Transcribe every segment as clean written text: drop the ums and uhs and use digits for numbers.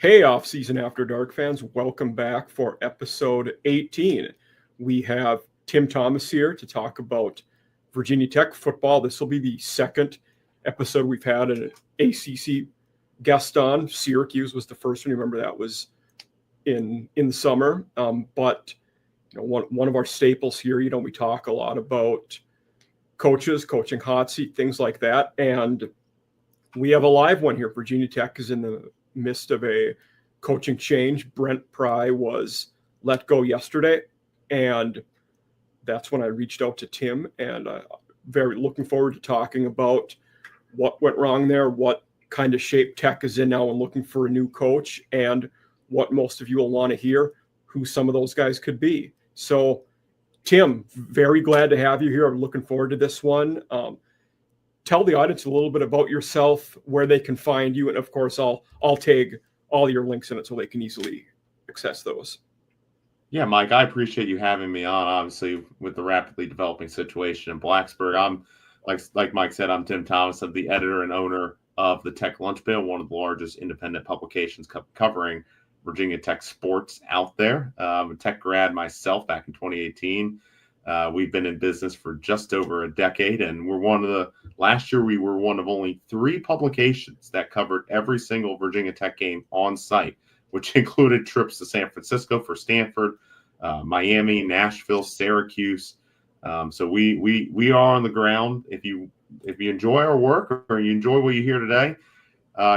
Hey, Off-Season After Dark fans, welcome back for episode 18. We have Tim Thomas here to talk about Virginia Tech football. This will be the second episode we've had an ACC guest on. Syracuse was the first one. Remember that was in the summer. But one of our staples here, we talk a lot about coaches, coaching hot seat, things like that. And we have a live one here. Virginia Tech is in the midst of a coaching change. Brent Pry was let go yesterday, and that's when I reached out to Tim, and very looking forward to talking about what went wrong there, what kind of shape Tech is in now and looking for a new coach, and what most of you will want to hear, who some of those guys could be. So, Tim, very glad to have you here. I'm looking forward to this one. Tell the audience a little bit about yourself, where they can find you, and of course, I'll tag all your links in it so they can easily access those. Yeah, Mike, I appreciate you having me on. Obviously, with the rapidly developing situation in Blacksburg, I'm like Mike said, I'm Tim Thomas, I'm the editor and owner of the Tech Lunch Pail, one of the largest independent publications covering Virginia Tech sports out there. I'm a Tech grad myself back in 2018. We've been in business for just over a decade, and last year we were one of only 3 publications that covered every single Virginia Tech game on site, which included trips to San Francisco for Stanford, Miami, Nashville, Syracuse. So we are on the ground. If you enjoy our work or you enjoy what you hear today,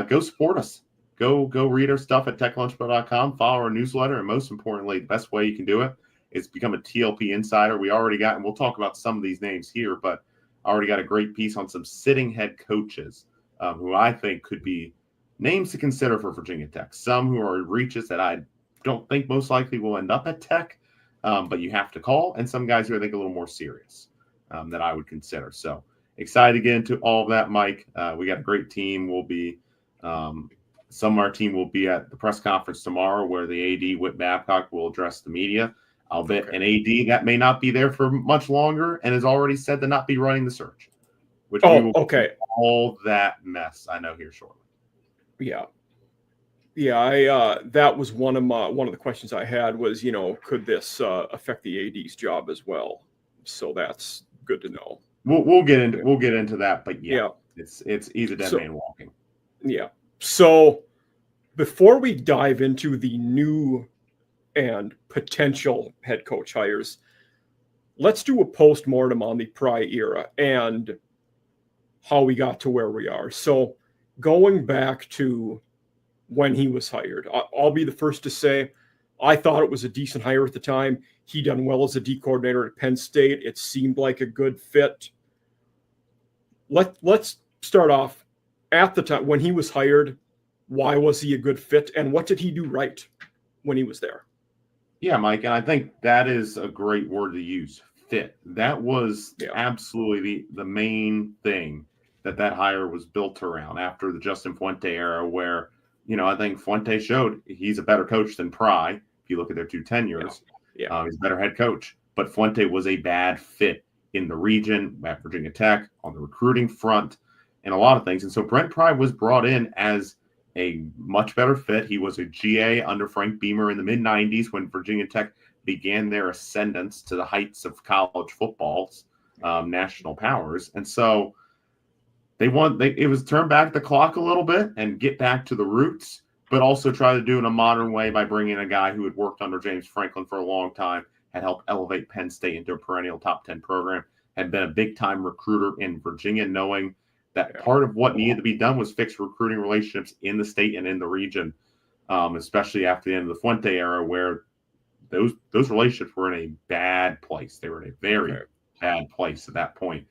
go support us. Go read our stuff at techlunchpail.com, follow our newsletter, and most importantly, the best way you can do it is become a TLP insider. We already got, and we'll talk about some of these names here, but I already got a great piece on some sitting head coaches who I think could be names to consider for Virginia Tech. Some who are reaches that I don't think most likely will end up at Tech, but you have to call, and some guys who I think a little more serious that I would consider. So excited to get into all of that, Mike. We got a great team. We'll be some of our team will be at the press conference tomorrow where the AD, Whit Babcock, will address the media. I'll bet an AD that may not be there for much longer and has already said to not be running the search, which we will all that mess I know here shortly. Yeah. That was one of the questions I had was, could this affect the AD's job as well? So that's good to know. We'll get into that, but yeah. He's a dead man walking. Yeah. So before we dive into the new and potential head coach hires, let's do a post-mortem on the Pry era and how we got to where we are. So going back to when he was hired, I'll be the first to say I thought it was a decent hire at the time. He done well as a D coordinator at Penn State. It seemed like a good fit. Let's start off at the time when he was hired. Why was he a good fit, and what did he do right when he was there? Yeah, Mike, and I think that is a great word to use, fit. That was absolutely the main thing that hire was built around after the Justin Fuente era where, I think Fuente showed he's a better coach than Pry. If you look at their 2 tenures, he's a better head coach. But Fuente was a bad fit in the region at Virginia Tech, on the recruiting front, and a lot of things. And so Brent Pry was brought in as a much better fit. He was a GA under Frank Beamer in the mid-'90s when Virginia Tech began their ascendance to the heights of college football's national powers. And so it was turn back the clock a little bit and get back to the roots, but also try to do it in a modern way by bringing a guy who had worked under James Franklin for a long time, had helped elevate Penn State into a perennial top 10 program, had been a big-time recruiter in Virginia, knowing that part of what needed to be done was fix recruiting relationships in the state and in the region, especially after the end of the Fuente era, where those relationships were in a bad place. They were in a very bad place at that point.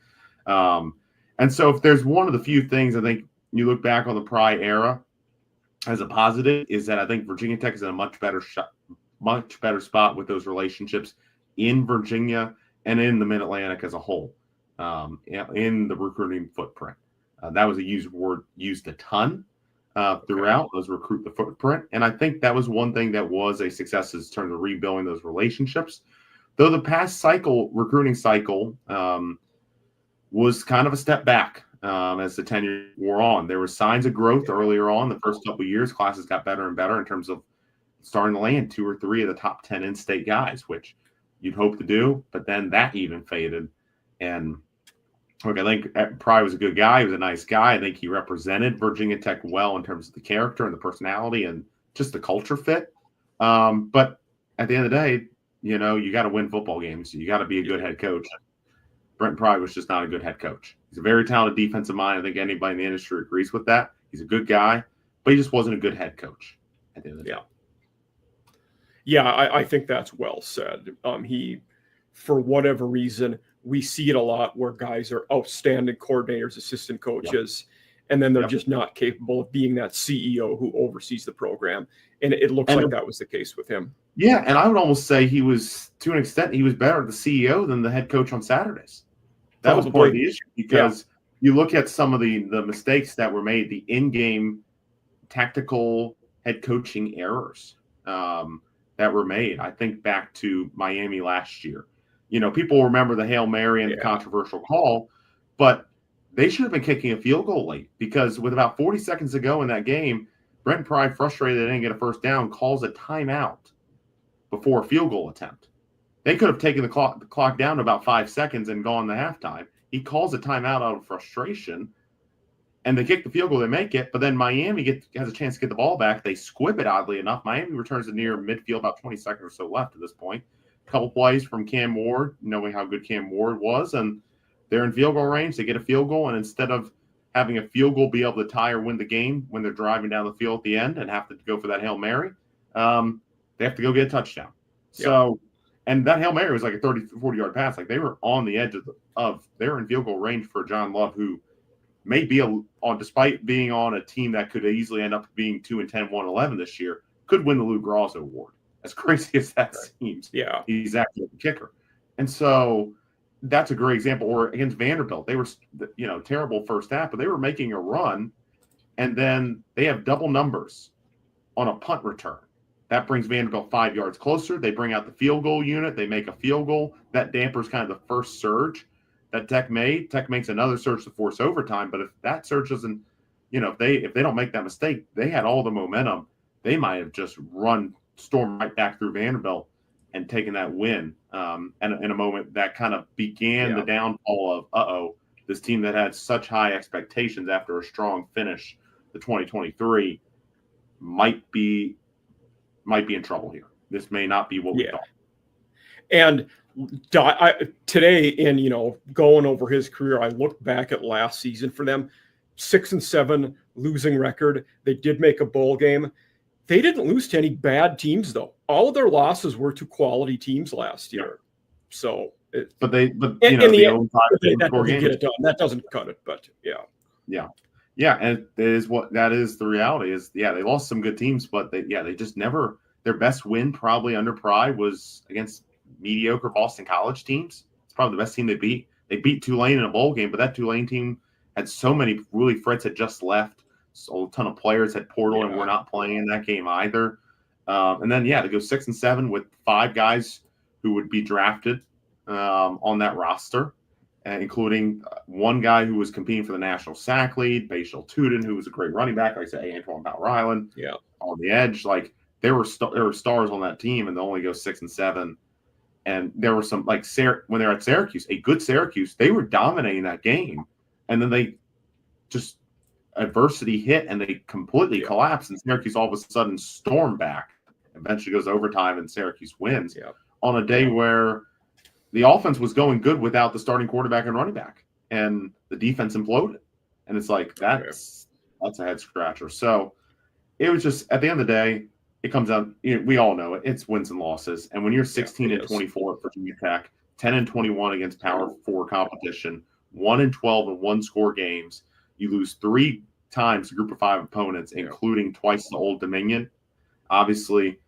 And so if there's one of the few things I think you look back on the Pry era as a positive is that I think Virginia Tech is in a much better spot with those relationships in Virginia and in the Mid-Atlantic as a whole, in the recruiting footprint. That was a word used a ton throughout, was recruit the footprint. And I think that was one thing that was a success in terms of rebuilding those relationships. Though the past recruiting cycle, was kind of a step back as the tenure wore on. There were signs of growth earlier on. The first couple of years, classes got better and better in terms of starting to land 2 or 3 of the top 10 in-state guys, which you'd hope to do, but then that even faded. And look, I think Pry was a good guy. He was a nice guy. I think he represented Virginia Tech well in terms of the character and the personality and just the culture fit. But at the end of the day, you got to win football games. You got to be a good head coach. Brent Pry was just not a good head coach. He's a very talented defensive mind. I think anybody in the industry agrees with that. He's a good guy, but he just wasn't a good head coach at the end of the day. Yeah, I think that's well said. He, for whatever reason, we see it a lot where guys are outstanding coordinators, assistant coaches, and then they're just not capable of being that CEO who oversees the program. And it looks like that was the case with him. Yeah, and I would almost say he was, to an extent, he was better the CEO than the head coach on Saturdays. That was part of the issue because you look at some of the mistakes that were made, the in-game tactical head coaching errors that were made. I think back to Miami last year. People remember the Hail Mary and the controversial call, but they should have been kicking a field goal late because with about 40 seconds to go in that game, Brent Pry, frustrated they didn't get a first down, calls a timeout before a field goal attempt. They could have taken the clock down to about 5 seconds and gone to halftime. He calls a timeout out of frustration, and they kick the field goal. They make it, but then Miami has a chance to get the ball back. They squib it, oddly enough. Miami returns it near midfield, about 20 seconds or so left at this point. A couple plays from Cam Ward, knowing how good Cam Ward was, and they're in field goal range. They get a field goal, and instead of having a field goal be able to tie or win the game when they're driving down the field at the end and have to go for that Hail Mary, they have to go get a touchdown. So, and that Hail Mary was like a 30, 40-yard pass. Like they were on the edge they were in field goal range for John Love, who may be despite being on a team that could easily end up being 2-10, 1-11 this year, could win the Lou Grosso Award. As crazy as that seems, he's actually a kicker. And so that's a great example. Or against Vanderbilt, they were, terrible first half, but they were making a run, and then they have double numbers on a punt return. That brings Vanderbilt 5 yards closer. They bring out the field goal unit. They make a field goal. That dampers kind of the first surge that Tech made. Tech makes another surge to force overtime. But if that surge doesn't, if they don't make that mistake, they had all the momentum. They might have just stormed right back through Vanderbilt and taken that win. And in a moment that kind of began the downfall of, this team that had such high expectations after a strong finish, the 2023, might be in trouble here. This may not be what we thought. And today, in going over his career, I looked back at last season for them, 6-7 losing record. They did make a bowl game. They didn't lose to any bad teams though. All of their losses were to quality teams last year. So, that doesn't get it done. That doesn't cut it. But and that is the reality. Is they lost some good teams, but they just never. Their best win probably under Pry was against mediocre Boston College teams. It's probably the best team they beat. They beat Tulane in a bowl game, but that Tulane team had so many. Willie Fritz had just left. So a ton of players had portal and were not playing in that game either. And then to go 6-7 with 5 guys who would be drafted on that roster, including one guy who was competing for the national sack lead, Bashal Tuden, who was a great running back. Like I said, Antoine Bowryland on the edge. Like there were stars on that team, and they only go 6-7. And there were some when they were at Syracuse, a good Syracuse, they were dominating that game, and then they just adversity hit and they completely collapsed, and Syracuse all of a sudden stormed back. Eventually goes overtime, and Syracuse wins on a day where the offense was going good without the starting quarterback and running back, and the defense imploded. And it's like that's a head scratcher. So it was just at the end of the day, it comes down. We all know it. It's wins and losses. And when you're 16-24 at Virginia Tech, 10-21 against Power 4 competition, 1-12 in one-score games, you lose 3 times to Group of 5 opponents, including twice the Old Dominion. Obviously,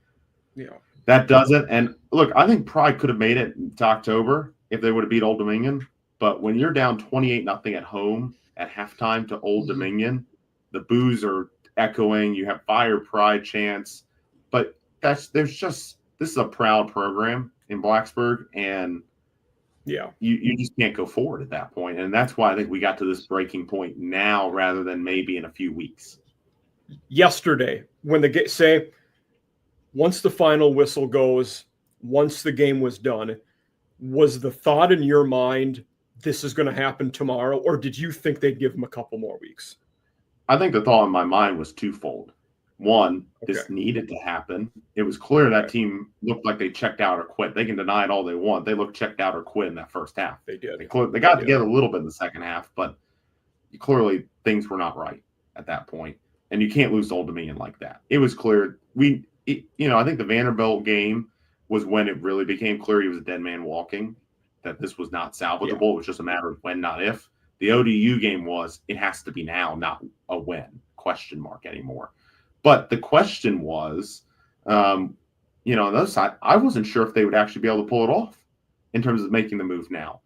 that doesn't. And look, I think Pry could have made it to October if they would have beat Old Dominion. But when you're down 28-0 at home at halftime to Old Dominion, the boos are echoing. You have fire Pry chants. But this is a proud program in Blacksburg, and Yeah. You just can't go forward at that point. And that's why I think we got to this breaking point now rather than maybe in a few weeks. Yesterday, when once the final whistle goes, once the game was done, was the thought in your mind, this is going to happen tomorrow, or did you think they'd give him a couple more weeks? I think the thought in my mind was twofold. One, this needed to happen. It was clear that team looked like they checked out or quit. They can deny it all they want. They looked checked out or quit in that first half. They did. They got together a little bit in the second half, but clearly things were not right at that point. And you can't lose to Old Dominion like that. It was clear. I think the Vanderbilt game was when it really became clear he was a dead man walking, that this was not salvageable. It was just a matter of when, not if. The ODU game was, it has to be now, not a when, question mark anymore. But the question was, on the other side, I wasn't sure if they would actually be able to pull it off in terms of making the move now.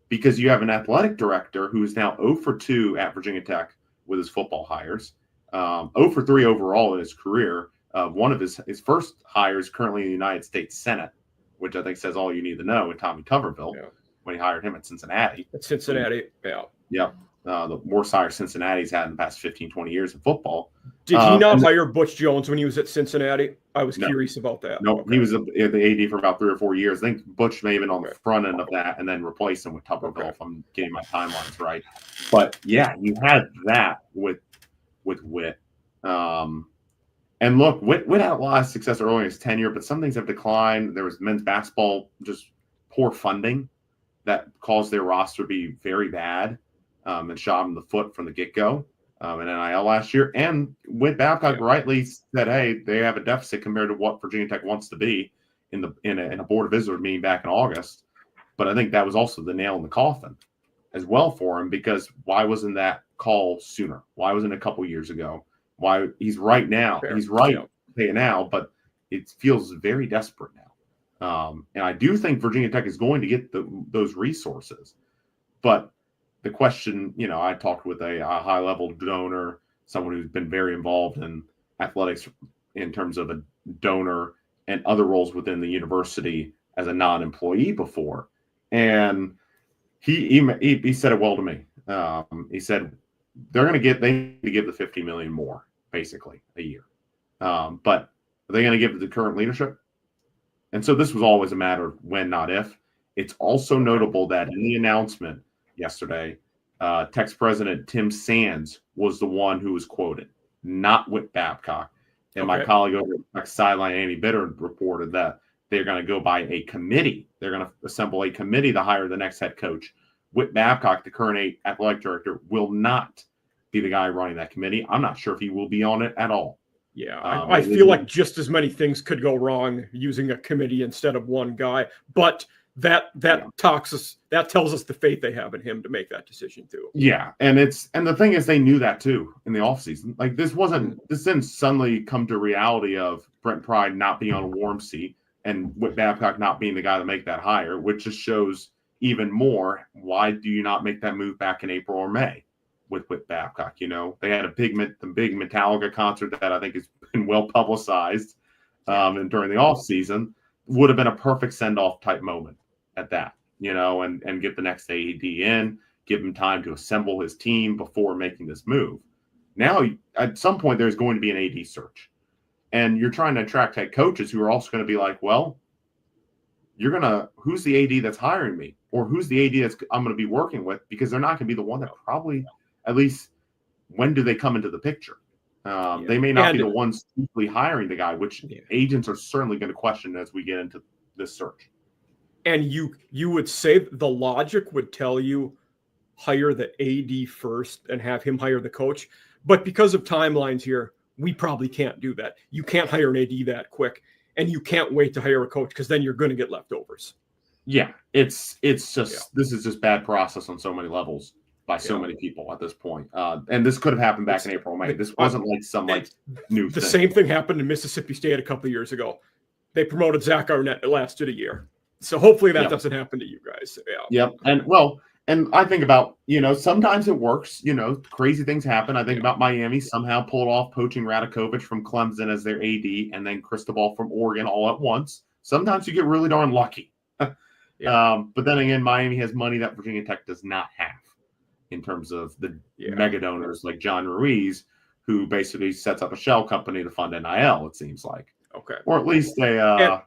Because you have an athletic director who is now 0 for 2 at Virginia Tech with his football hires, 0 for 3 overall in his career. One of his first hires currently in the United States Senate, which I think says all you need to know, with Tommy Tuberville when he hired him at Cincinnati. At Cincinnati, Yep. The worst hire Cincinnati's had in the past 15, 20 years in football. Did he not hire Butch Jones when he was at Cincinnati? I was curious about that. No, he was the AD for about 3 or 4 years. I think Butch may have been on the front end of that and then replaced him with Tuberville, if I'm getting my timelines right. But, yeah, you had that with Witt. And, look, Witt had a lot of success early in his tenure, but some things have declined. There was men's basketball, just poor funding that caused their roster to be very bad. And shot him in the foot from the get-go in NIL last year. And Witt Babcock rightly said, hey, they have a deficit compared to what Virginia Tech wants to be in a Board of Visitors meeting back in August. But I think that was also the nail in the coffin as well for him, because why wasn't that call sooner? Why wasn't it a couple years ago? Why he's right now. He's right now, but it feels very desperate now. And I do think Virginia Tech is going to get those resources. But the question, I talked with a high-level donor, someone who's been very involved in athletics in terms of a donor and other roles within the university as a non-employee before. And he said it well to me. He said they need to give the $50 million more, basically, a year. But are they going to give it to the current leadership? And so this was always a matter of when, not if. It's also notable that in the announcement yesterday, Tech's president Tim Sands was the one who was quoted, not Witt Babcock. And my colleague over at Sideline, Andy Bitter, reported that they're going to go by a committee. They're going to assemble a committee to hire the next head coach. Witt Babcock, the current athletic director, will not be the guy running that committee. I'm not sure if he will be on it at all. Yeah, I feel like just as many things could go wrong using a committee instead of one guy, but that tells us the faith they have in him to make that decision too. Yeah, and the thing is, they knew that too in the offseason. Like this didn't suddenly come to reality of Brent Pry not being on a warm seat and Witt Babcock not being the guy to make that hire, which just shows even more why do you not make that move back in April or May with Witt Babcock? They had the big Metallica concert that I think has been well publicized, and during the offseason would have been a perfect send-off type moment at that, and get the next AD in, give him time to assemble his team before making this move. Now, at some point, there's going to be an AD search. And you're trying to attract head coaches who are also going to be like, well, who's the AD that's hiring me? Or who's the AD I'm going to be working with? Because they're not going to be the one that probably, at least, when do they come into the picture? They may not be the ones simply hiring the guy, which agents are certainly going to question as we get into this search. And you would say the logic would tell you hire the AD first and have him hire the coach. But because of timelines here, we probably can't do that. You can't hire an AD that quick, and you can't wait to hire a coach because then you're going to get leftovers. Yeah, it's just this is just bad process on so many levels by so many people at this point. And this could have happened back in April, May. This wasn't like some new thing. The same thing happened in Mississippi State a couple of years ago. They promoted Zach Arnett. It lasted a year. So hopefully that doesn't happen to you guys. Yeah. And I think about, sometimes it works, crazy things happen. I think about Miami somehow pulled off poaching Radakovich from Clemson as their AD and then Cristobal from Oregon all at once. Sometimes you get really darn lucky. But then again, Miami has money that Virginia Tech does not have in terms of the mega donors like John Ruiz, who basically sets up a shell company to fund NIL, it seems like. Okay. Or at least a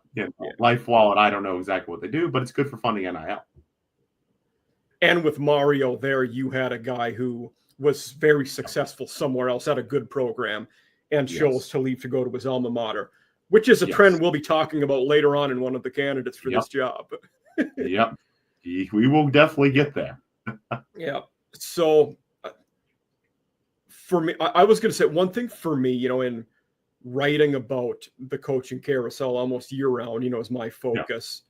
life wallet. I don't know exactly what they do, but it's good for funding NIL. And with Mario there, you had a guy who was very successful somewhere else, had a good program, and chose to leave to go to his alma mater, which is a trend we'll be talking about later on in one of the candidates for this job. Yep. We will definitely get there. Yeah. So for me, I was going to say one thing for me, in writing about the coaching carousel almost year round, is my focus.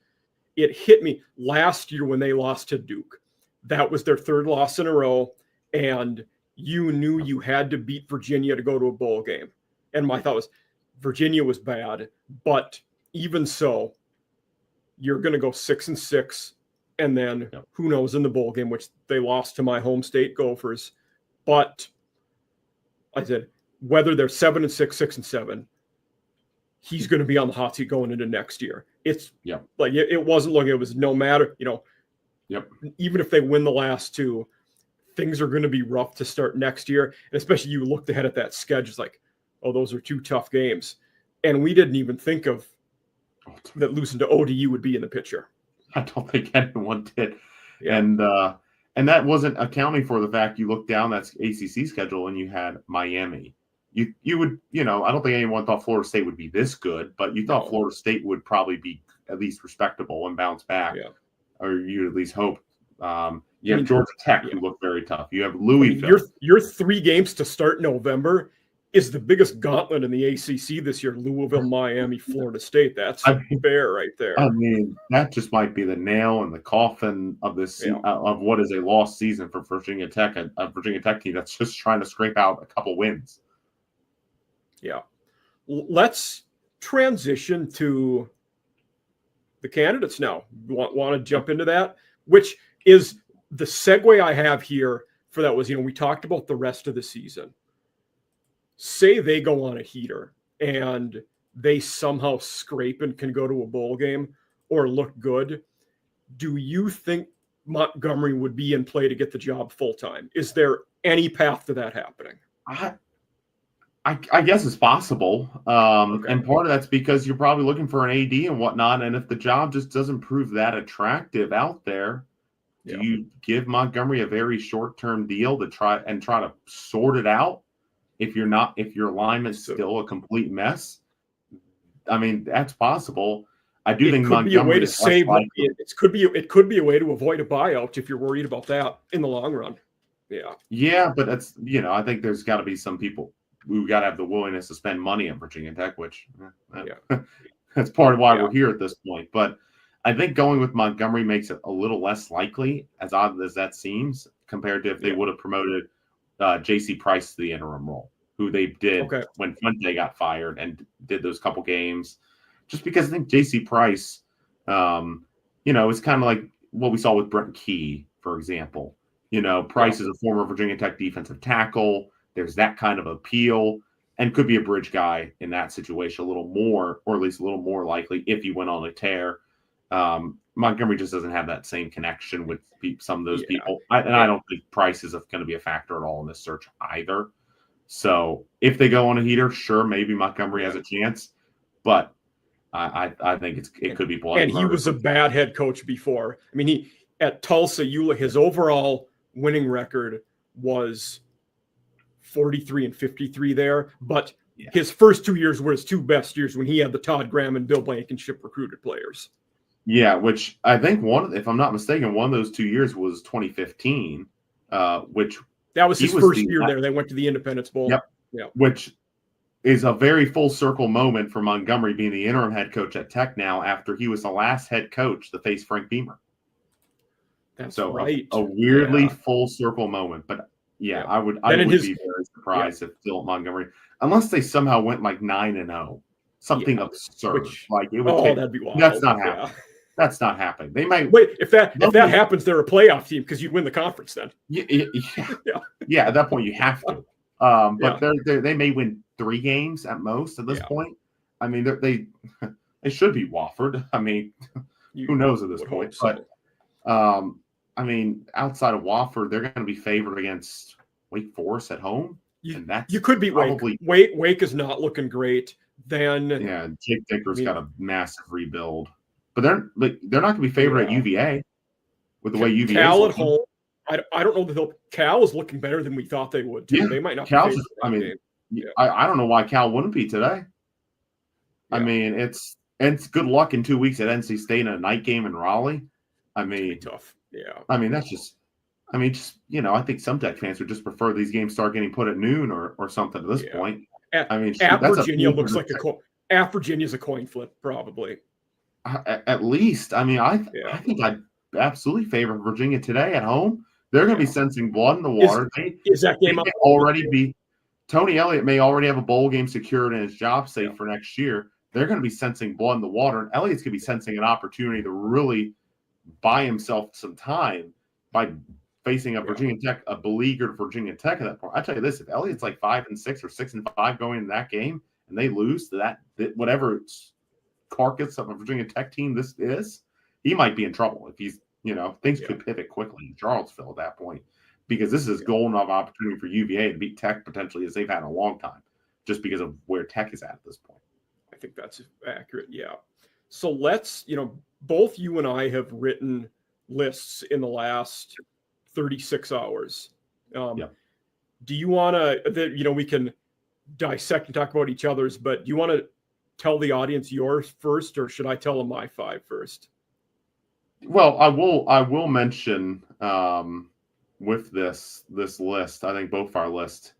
It hit me last year when they lost to Duke. That was their third loss in a row, and you knew you had to beat Virginia to go to a bowl game. And my thought was Virginia was bad, but even so, you're going to go 6-6, and then who knows in the bowl game, which they lost to my home state Gophers. But I said, whether they're 7-6, 6-7, he's going to be on the hot seat going into next year. It's like it wasn't looking. It was no matter, even if they win the last two, things are going to be rough to start next year. And especially you looked ahead at that schedule, it's like, oh, those are two tough games. And we didn't even think of that losing to ODU would be in the picture. I don't think anyone did. Yeah. And that wasn't accounting for the fact you looked down that ACC schedule and you had Miami. You would, I don't think anyone thought Florida State would be this good, but you thought Florida State would probably be at least respectable and bounce back. Yeah. Or you at least hope. You have Georgia Tech, who look very tough. You have Louisville. Your 3 games to start November is the biggest gauntlet in the ACC this year. Louisville, Miami, Florida State. That's fair right there. I mean, that just might be the nail in the coffin of this of what is a lost season for Virginia Tech, a Virginia Tech team that's just trying to scrape out a couple wins. Yeah. Let's transition to the candidates now. Want to jump into that? Which is the segue I have here for that was, we talked about the rest of the season. Say they go on a heater and they somehow scrape and can go to a bowl game or look good. Do you think Montgomery would be in play to get the job full-time? Is there any path to that happening? I guess it's possible. And part of that's because you're probably looking for an AD and whatnot. And if the job just doesn't prove that attractive out there, do you give Montgomery a very short-term deal to try to sort it out? If your alignment's still a complete mess, I mean, that's possible. I do think Montgomery be a way to save. It could be a way to avoid a buyout if you're worried about that in the long run. Yeah. Yeah, but that's I think there's got to be some people who got to have the willingness to spend money at Virginia Tech, which that's part of why we're here at this point. But I think going with Montgomery makes it a little less likely, as odd as that seems, compared to if they would have promoted J.C. Price to the interim role, who they did when Fuente got fired and did those couple games. Just because I think J.C. Price, is kind of like what we saw with Brent Pry, for example. Price is a former Virginia Tech defensive tackle. There's that kind of appeal and could be a bridge guy in that situation a little more, or at least a little more likely if he went on a tear. Montgomery just doesn't have that same connection with some of those people. I don't think Price is going to be a factor at all in this search either. So if they go on a heater, sure, maybe Montgomery has a chance, but I think it could be blood. And he was a bad head coach before. I mean, he at Tulsa, his overall winning record was 43-53 there, but his first 2 years were his 2 best years when he had the Todd Graham and Bill Blankenship recruited players. Yeah, which I think if I'm not mistaken, one of those 2 years was 2015, which that was his first year there. They went to the Independence Bowl. Yep. Yeah. Which is a very full circle moment for Montgomery being the interim head coach at Tech now after he was the last head coach to face Frank Beamer. That's right. A weirdly full circle moment, but I would be very surprised if Philip Montgomery, unless they somehow went like 9-0, something absurd. That'd be wild. That's not happening. That's not happening. They might wait if that happens. They're a playoff team because you'd win the conference then. Yeah. At that point, you have to. But they may win 3 games at most at this point. I mean, they should be Wofford. I mean, who knows at this would point? hope so. But I mean, outside of Wofford, they're going to be favored against Wake Forest at home, and that's You could beat probably Wake. Wake is not looking great. Then Jake Dicker's got a massive rebuild, but they're not going to be favored at UVA with the way UVA Cal at home. I don't know that Cal is looking better than we thought they would too. Yeah, they might not. Cal's. Be I mean, I don't know why Cal wouldn't be today. Yeah. I mean, it's good luck in 2 weeks at NC State and a night game in Raleigh. I mean, tough. Yeah. I mean, that's just. I mean, just I think some Tech fans would just prefer these games start getting put at noon or something at this point. At that's Virginia looks like at Virginia's a coin flip, probably. At least, I mean, I think I'd absolutely favor Virginia today at home. They're going to be sensing blood in the water. Is that game already be? Tony Elliott may already have a bowl game secured and his job safe for next year. They're going to be sensing blood in the water, and Elliott's going to be sensing an opportunity to really buy himself some time by facing a Virginia Tech, a beleaguered Virginia Tech at that point. I tell you this: if Elliott's like 5-6 or 6-5 going into that game, and they lose to that whatever carcass of a Virginia Tech team this is, he might be in trouble if he's things could pivot quickly in Charlottesville at that point, because this is golden opportunity for UVA to beat Tech potentially as they've had in a long time, just because of where Tech is at this point. I think that's accurate. Yeah. So let's both you and I have written lists in the last 36 hours. Do you want to, we can dissect and talk about each other's, but do you want to tell the audience yours first, or should I tell them my 5 first? Well, I will mention with this list, I think both our list,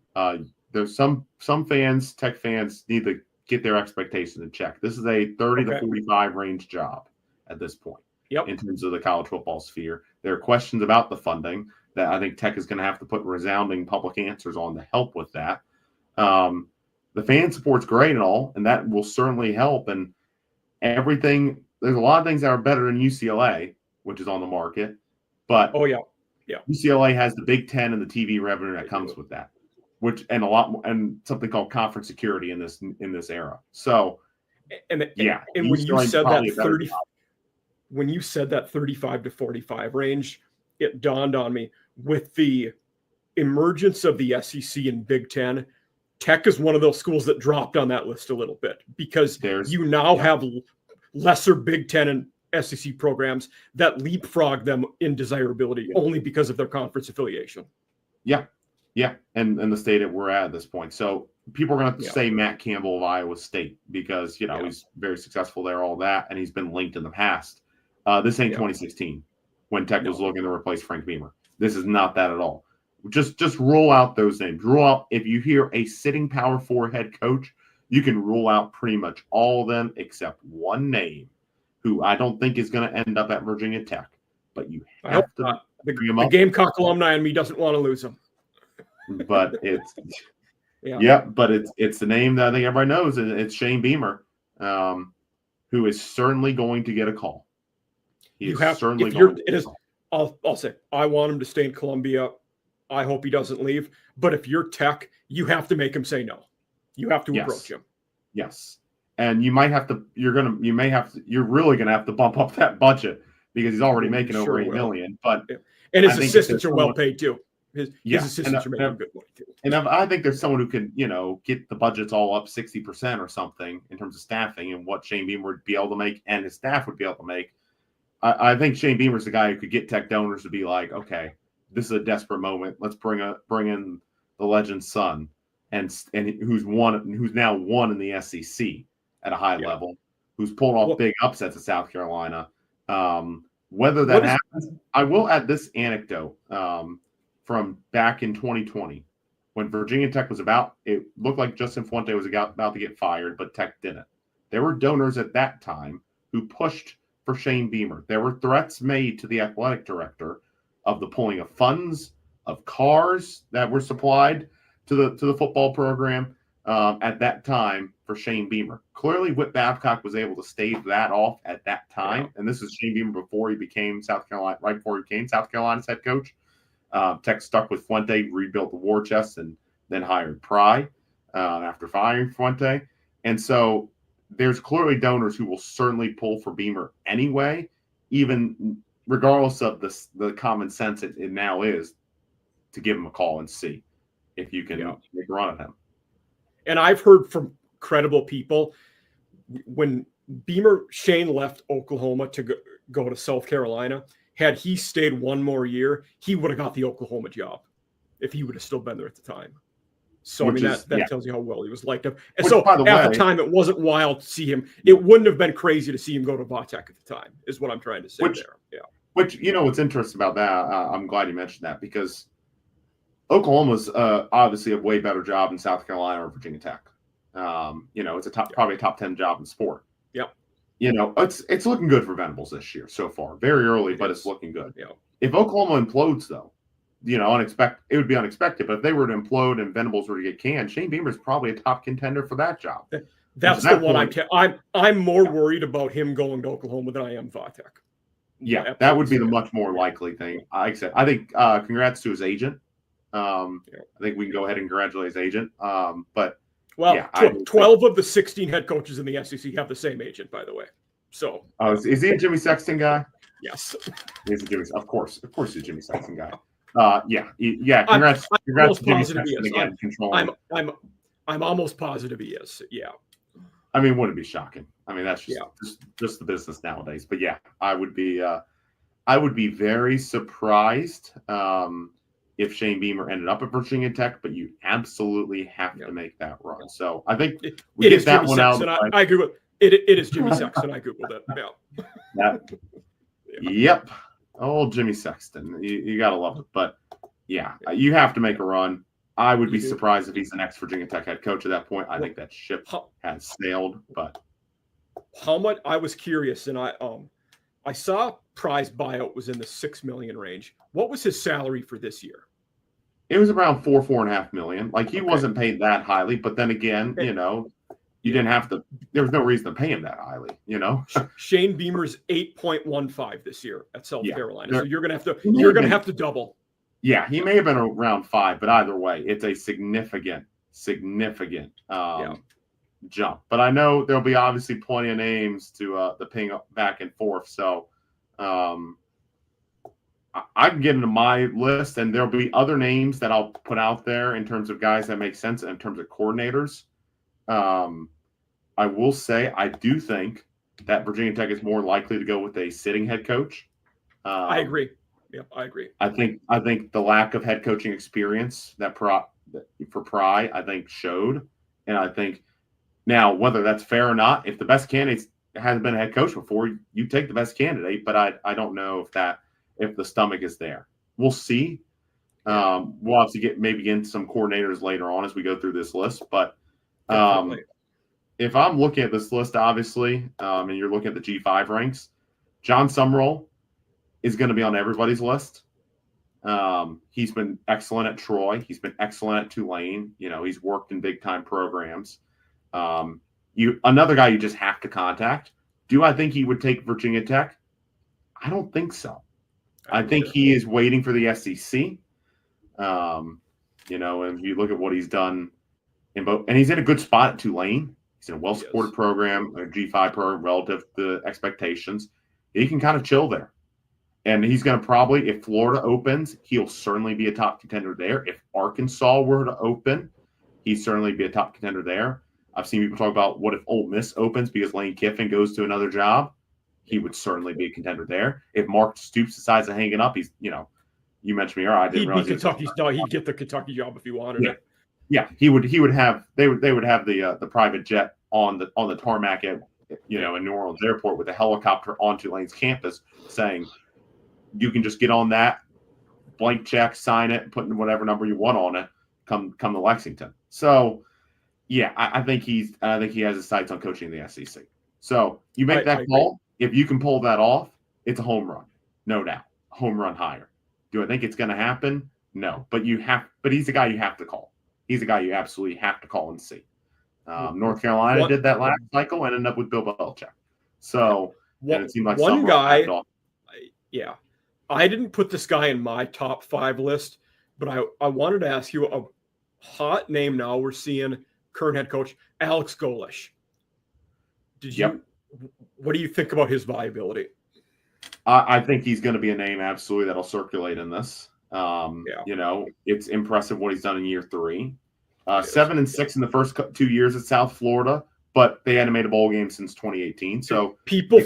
there's some fans, Tech fans, need to get their expectations in check. This is a 30 to 45 range job at this point. In terms of the college football sphere. There are questions about the funding that I think Tech is going to have to put resounding public answers on to help with that. The fan support's great and all, and that will certainly help. And everything, there's a lot of things that are better than UCLA, which is on the market. But UCLA has the Big Ten and the TV revenue that comes with that, and something called conference security in this era. So, and when you said that 30. When you said that 35 to 45 range, it dawned on me with the emergence of the SEC and Big Ten, Tech is one of those schools that dropped on that list a little bit because you now have lesser Big Ten and SEC programs that leapfrog them in desirability only because of their conference affiliation. Yeah. And the state that we're at this point. So people are going to say Matt Campbell of Iowa State because, he's very successful there, all that, and he's been linked in the past. This ain't 2016 when Tech was looking to replace Frank Beamer. This is not that at all. Just roll out those names. Rule out, if you hear a sitting Power 4 head coach, you can rule out pretty much all of them except one name who I don't think is going to end up at Virginia Tech. But you have to bring him up. The Gamecock alumni in me doesn't want to lose him. But it's but it's the name that I think everybody knows, and it's Shane Beamer, who is certainly going to get a call. I'll say I want him to stay in Columbia. I hope he doesn't leave. But if you're Tech, you have to make him say no. You have to approach him. Yes. And you might have to, you're really going to have to bump up that budget because he's already making over $8 million. But and his assistants are well paid too. His assistants are making good money too. And I think there's someone who can, get the budgets all up 60% or something in terms of staffing and what Shane Beamer would be able to make and his staff would be able to make. I think Shane Beamer's the guy who could get Tech donors to be like, okay, this is a desperate moment. Let's bring in the legend's son, and who's now won in the SEC at a high level, who's pulled off big upsets at South Carolina. Whether that happens, I will add this anecdote from back in 2020 when Virginia Tech it looked like Justin Fuente was about to get fired, but Tech didn't. There were donors at that time who pushed for Shane Beamer. There were threats made to the athletic director of the pulling of funds, of cars that were supplied to the football program at that time for Shane Beamer. Clearly, Whit Babcock was able to stave that off at that time, and this is Shane Beamer before he became right before he became South Carolina's head coach. Tech stuck with Fuente, rebuilt the war chest, and then hired Pry after firing Fuente. And so there's clearly donors who will certainly pull for Beamer anyway. even regardless of the common sense it now is, to give him a call and see if you can make a run at him. And I've heard from credible people when Shane left Oklahoma to go to South Carolina, had he stayed one more year, he would have got the Oklahoma job if he would have still been there at the time. So, that tells you how well he was liked. And so at the time, it wasn't wild to see him. It wouldn't have been crazy to see him go to Vatek at the time, is what I'm trying to say there. Yeah. Which, what's interesting about that, I'm glad you mentioned that, because Oklahoma's obviously a way better job in South Carolina or Virginia Tech. It's probably a top 10 job in sport. Yep. It's looking good for Venables this year so far. Very early, but it's looking good. Yeah. If Oklahoma implodes, though, it would be unexpected. But if they were to implode and Venables were to get canned, Shane Beamer's probably a top contender for that job. That's the one I'm more worried about him going to Oklahoma than I am Vatek. Yeah, that would be the much more likely thing. I think congrats to his agent. I think we can go ahead and congratulate his agent. But 12 of the 16 head coaches in the SEC have the same agent, by the way. So, is he a Jimmy Sexton guy? Yes, he's a Jimmy. Of course, he's a Jimmy Sexton guy. Congrats to Jimmy Sexton again. I'm almost positive he is. Yeah. I mean, wouldn't be shocking. I mean, that's just the business nowadays. But yeah, I would be very surprised if Shane Beamer ended up at Virginia Tech, but you absolutely have to make that run. So I think we get that one out. I Googled it. It is Jimmy Sexton. I Googled it. Yeah. Yep. Oh, Jimmy Sexton. You got to love it. But yeah, you have to make a run. I would be surprised if he's the next Virginia Tech head coach at that point. I think that ship has sailed. But how much? I was curious, and I saw Pry's buyout was in the $6 million range. What was his salary for this year? It was around $4.5 million. Like, he wasn't paid that highly, but then again, you didn't have to. There was no reason to pay him that highly. Shane Beamer's 8.15 this year at South Carolina. So you're gonna have to double. Yeah, he may have been around 5, but either way, it's a significant jump. But I know there'll be obviously plenty of names to ping up back and forth. So I can get into my list, and there'll be other names that I'll put out there in terms of guys that make sense in terms of coordinators. I will say I do think that Virginia Tech is more likely to go with a sitting head coach. I agree. Yeah, I agree. I think the lack of head coaching experience for Pry, I think, showed. And I think now, whether that's fair or not, if the best candidate hasn't been a head coach before, you take the best candidate. But I don't know if the stomach is there. We'll see. We'll obviously get into some coordinators later on as we go through this list. But if I'm looking at this list, obviously, and you're looking at the G5 ranks, John Summerall is going to be on everybody's list. He's been excellent at Troy. He's been excellent at Tulane. He's worked in big time programs. Another guy you just have to contact. Do I think he would take Virginia Tech? I don't think so. I think he is waiting for the SEC. And if you look at what he's done in both, and he's in a good spot at Tulane. He's in a well-supported program, a G5 program relative to expectations. He can kind of chill there. And he's going to probably, if Florida opens, he'll certainly be a top contender there. If Arkansas were to open, he'd certainly be a top contender there. I've seen people talk about what if Ole Miss opens because Lane Kiffin goes to another job. He would certainly be a contender there. If Mark Stoops decides to hang it up, he's, you mentioned me earlier. I didn't realize he'd get the Kentucky job if he wanted it. Yeah, he would have. They would have the private jet on the tarmac at in New Orleans Airport with a helicopter on Tulane's campus, saying you can just get on that blank check, sign it, put in whatever number you want on it. Come to Lexington. So yeah, I think he has his sights on coaching the SEC. So you make that call. If you can pull that off, it's a home run, no doubt. Home run hire. Do I think it's going to happen? No, but he's a guy you have to call. He's a guy you absolutely have to call and see. North Carolina did that last cycle and ended up with Bill Belichick. So and it seemed like one guy. Yeah, I didn't put this guy in my top 5 list, but I wanted to ask you a hot name. Now we're seeing current head coach Alex Golish. What do you think about his viability? I think he's going to be a name absolutely that'll circulate in this. It's impressive what he's done in year 3. 7-6 in the first 2 years at South Florida, but they hadn't made a bowl game since 2018. So people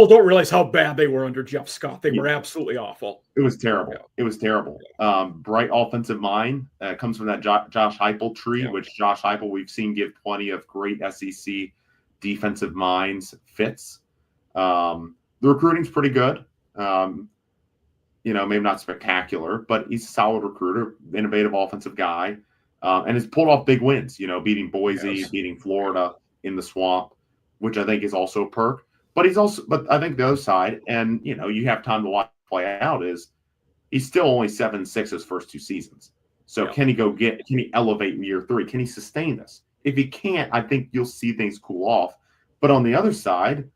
don't realize how bad they were under Jeff Scott. They were absolutely awful. It was terrible. Yeah. It was terrible. Bright offensive mind comes from that Josh Heupel tree, which Josh Heupel we've seen give plenty of great SEC defensive minds fits. The recruiting's pretty good. Maybe not spectacular, but he's a solid recruiter, innovative offensive guy, and has pulled off big wins. Beating Boise, beating Florida in the Swamp, which I think is also a perk. But I think the other side, and you have time to watch play out, is he's still only 7-6 his first 2 seasons. So can he elevate in year 3? Can he sustain this? If he can't, I think you'll see things cool off. But on the other side,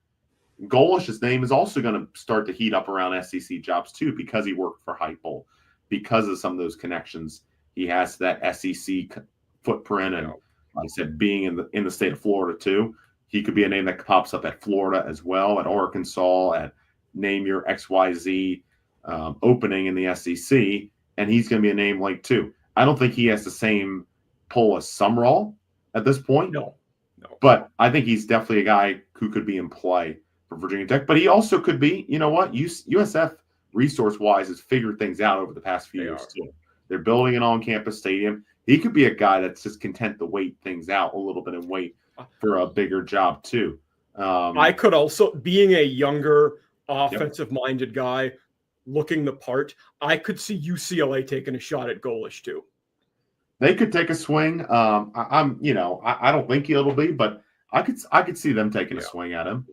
Golish's name is also going to start to heat up around SEC jobs too, because he worked for Heupel, because of some of those connections he has to that SEC footprint, and like I said, being in the state of Florida too. He could be a name that pops up at Florida as well, at Arkansas, at name your XYZ opening in the SEC, and he's going to be a name like too. I don't think he has the same pull as Summerall at this point. No. But I think he's definitely a guy who could be in play for Virginia Tech. But he also could be, USF resource-wise has figured things out over the past few years too. They're building an on-campus stadium. He could be a guy that's just content to wait things out a little bit and wait for a bigger job too. I could also, being a younger offensive-minded guy looking the part, I could see UCLA taking a shot at Golish too. They could take a swing. I don't think it'll be, but I could see them taking a swing at him.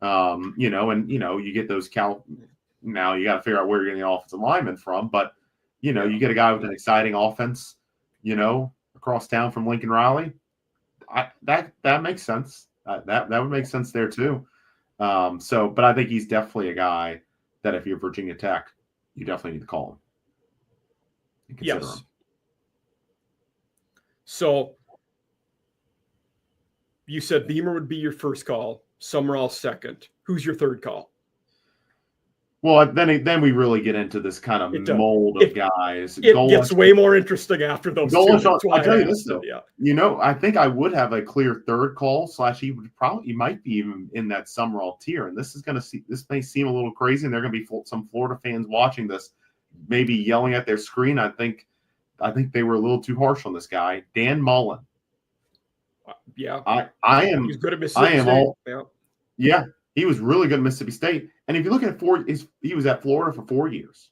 You get those now you got to figure out where you're getting the offensive lineman from, but you get a guy with an exciting offense, across town from Lincoln Riley. That makes sense. That would make sense there too. But I think he's definitely a guy that if you're Virginia Tech, you definitely need to call him and consider him. So you said Beamer would be your first call, Summerall second. Who's your third call? Well, then we really get into this kind of mold of guys. It gets way more interesting after those two. I'll tell you this, though. I think I would have a clear third call / he might be even in that Summerall tier. And this may seem a little crazy, and there are going to be some Florida fans watching this, maybe yelling at their screen. I think they were a little too harsh on this guy, Dan Mullen. I am. He's good at Mississippi State. He was really good at Mississippi State. And if you look at he was at Florida for 4 years,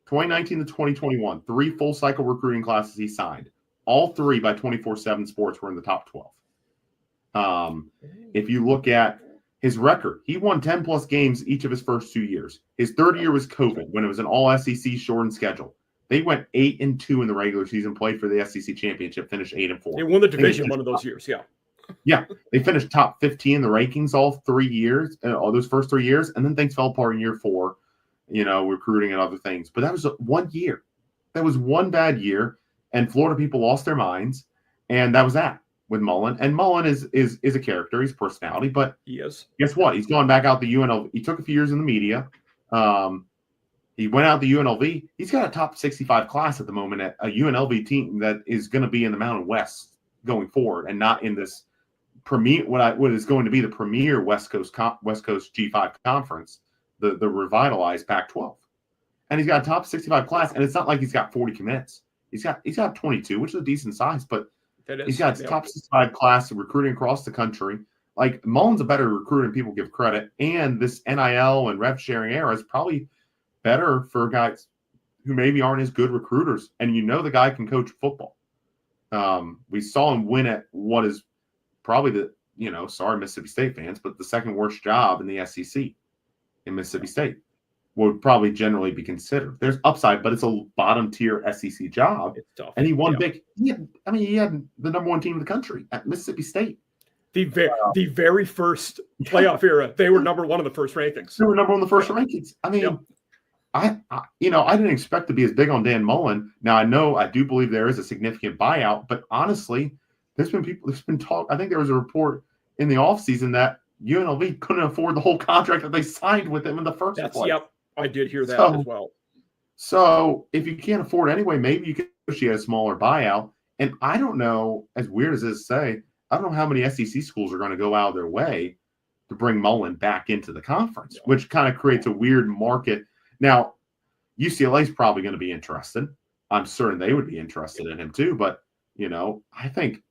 2019 to 2021, 3 full cycle recruiting classes he signed. All 3 by 24/7 Sports were in the top 12. If you look at his record, he won 10 plus games each of his first 2 years. His third year was COVID, when it was an all SEC shortened schedule. They went 8-2 in the regular season, played for the SEC championship, finished 8-4. They won the division one of those years, Yeah, they finished top 15 in the rankings all 3 years, all those first 3 years, and then things fell apart in year 4, recruiting and other things. But that was 1 year. That was one bad year, and Florida people lost their minds, and that was that with Mullen. And Mullen is a character, he's a personality, but he is. Guess what? He's going back out the UNLV. He took a few years in the media. He went out the UNLV. He's got a top 65 class at the moment at a UNLV team that is going to be in the Mountain West going forward, and not in this premier what is going to be the premier West Coast G5 conference, the revitalized Pac-12. And he's got a top 65 class, and it's not like he's got 40 commits. He's got 22, which is a decent size, but he's got a top 65 class of recruiting across the country. Like, Mullen's a better recruiter than people give credit, and this NIL and rev sharing era is probably better for guys who maybe aren't as good recruiters, and the guy can coach football. We saw him win at what is probably sorry Mississippi State fans, but the second worst job in the SEC in Mississippi State would probably generally be considered. There's upside, but it's a bottom tier SEC job. It's tough. And he won big. He had the number 1 team in the country at Mississippi State. The very first playoff era, they were number 1 in the first rankings. They were number 1 in the first rankings. I mean, I didn't expect to be as big on Dan Mullen. Now I do believe there is a significant buyout, but honestly, there's been talk. I think there was a report in the offseason that UNLV couldn't afford the whole contract that they signed with him in the first place. I did hear that as well. So if you can't afford anyway, maybe you could negotiate a smaller buyout. And I don't know, as weird as this is to say, I don't know how many SEC schools are going to go out of their way to bring Mullen back into the conference, which kind of creates a weird market. Now, UCLA is probably going to be interested. I'm certain they would be interested in him too. But, I think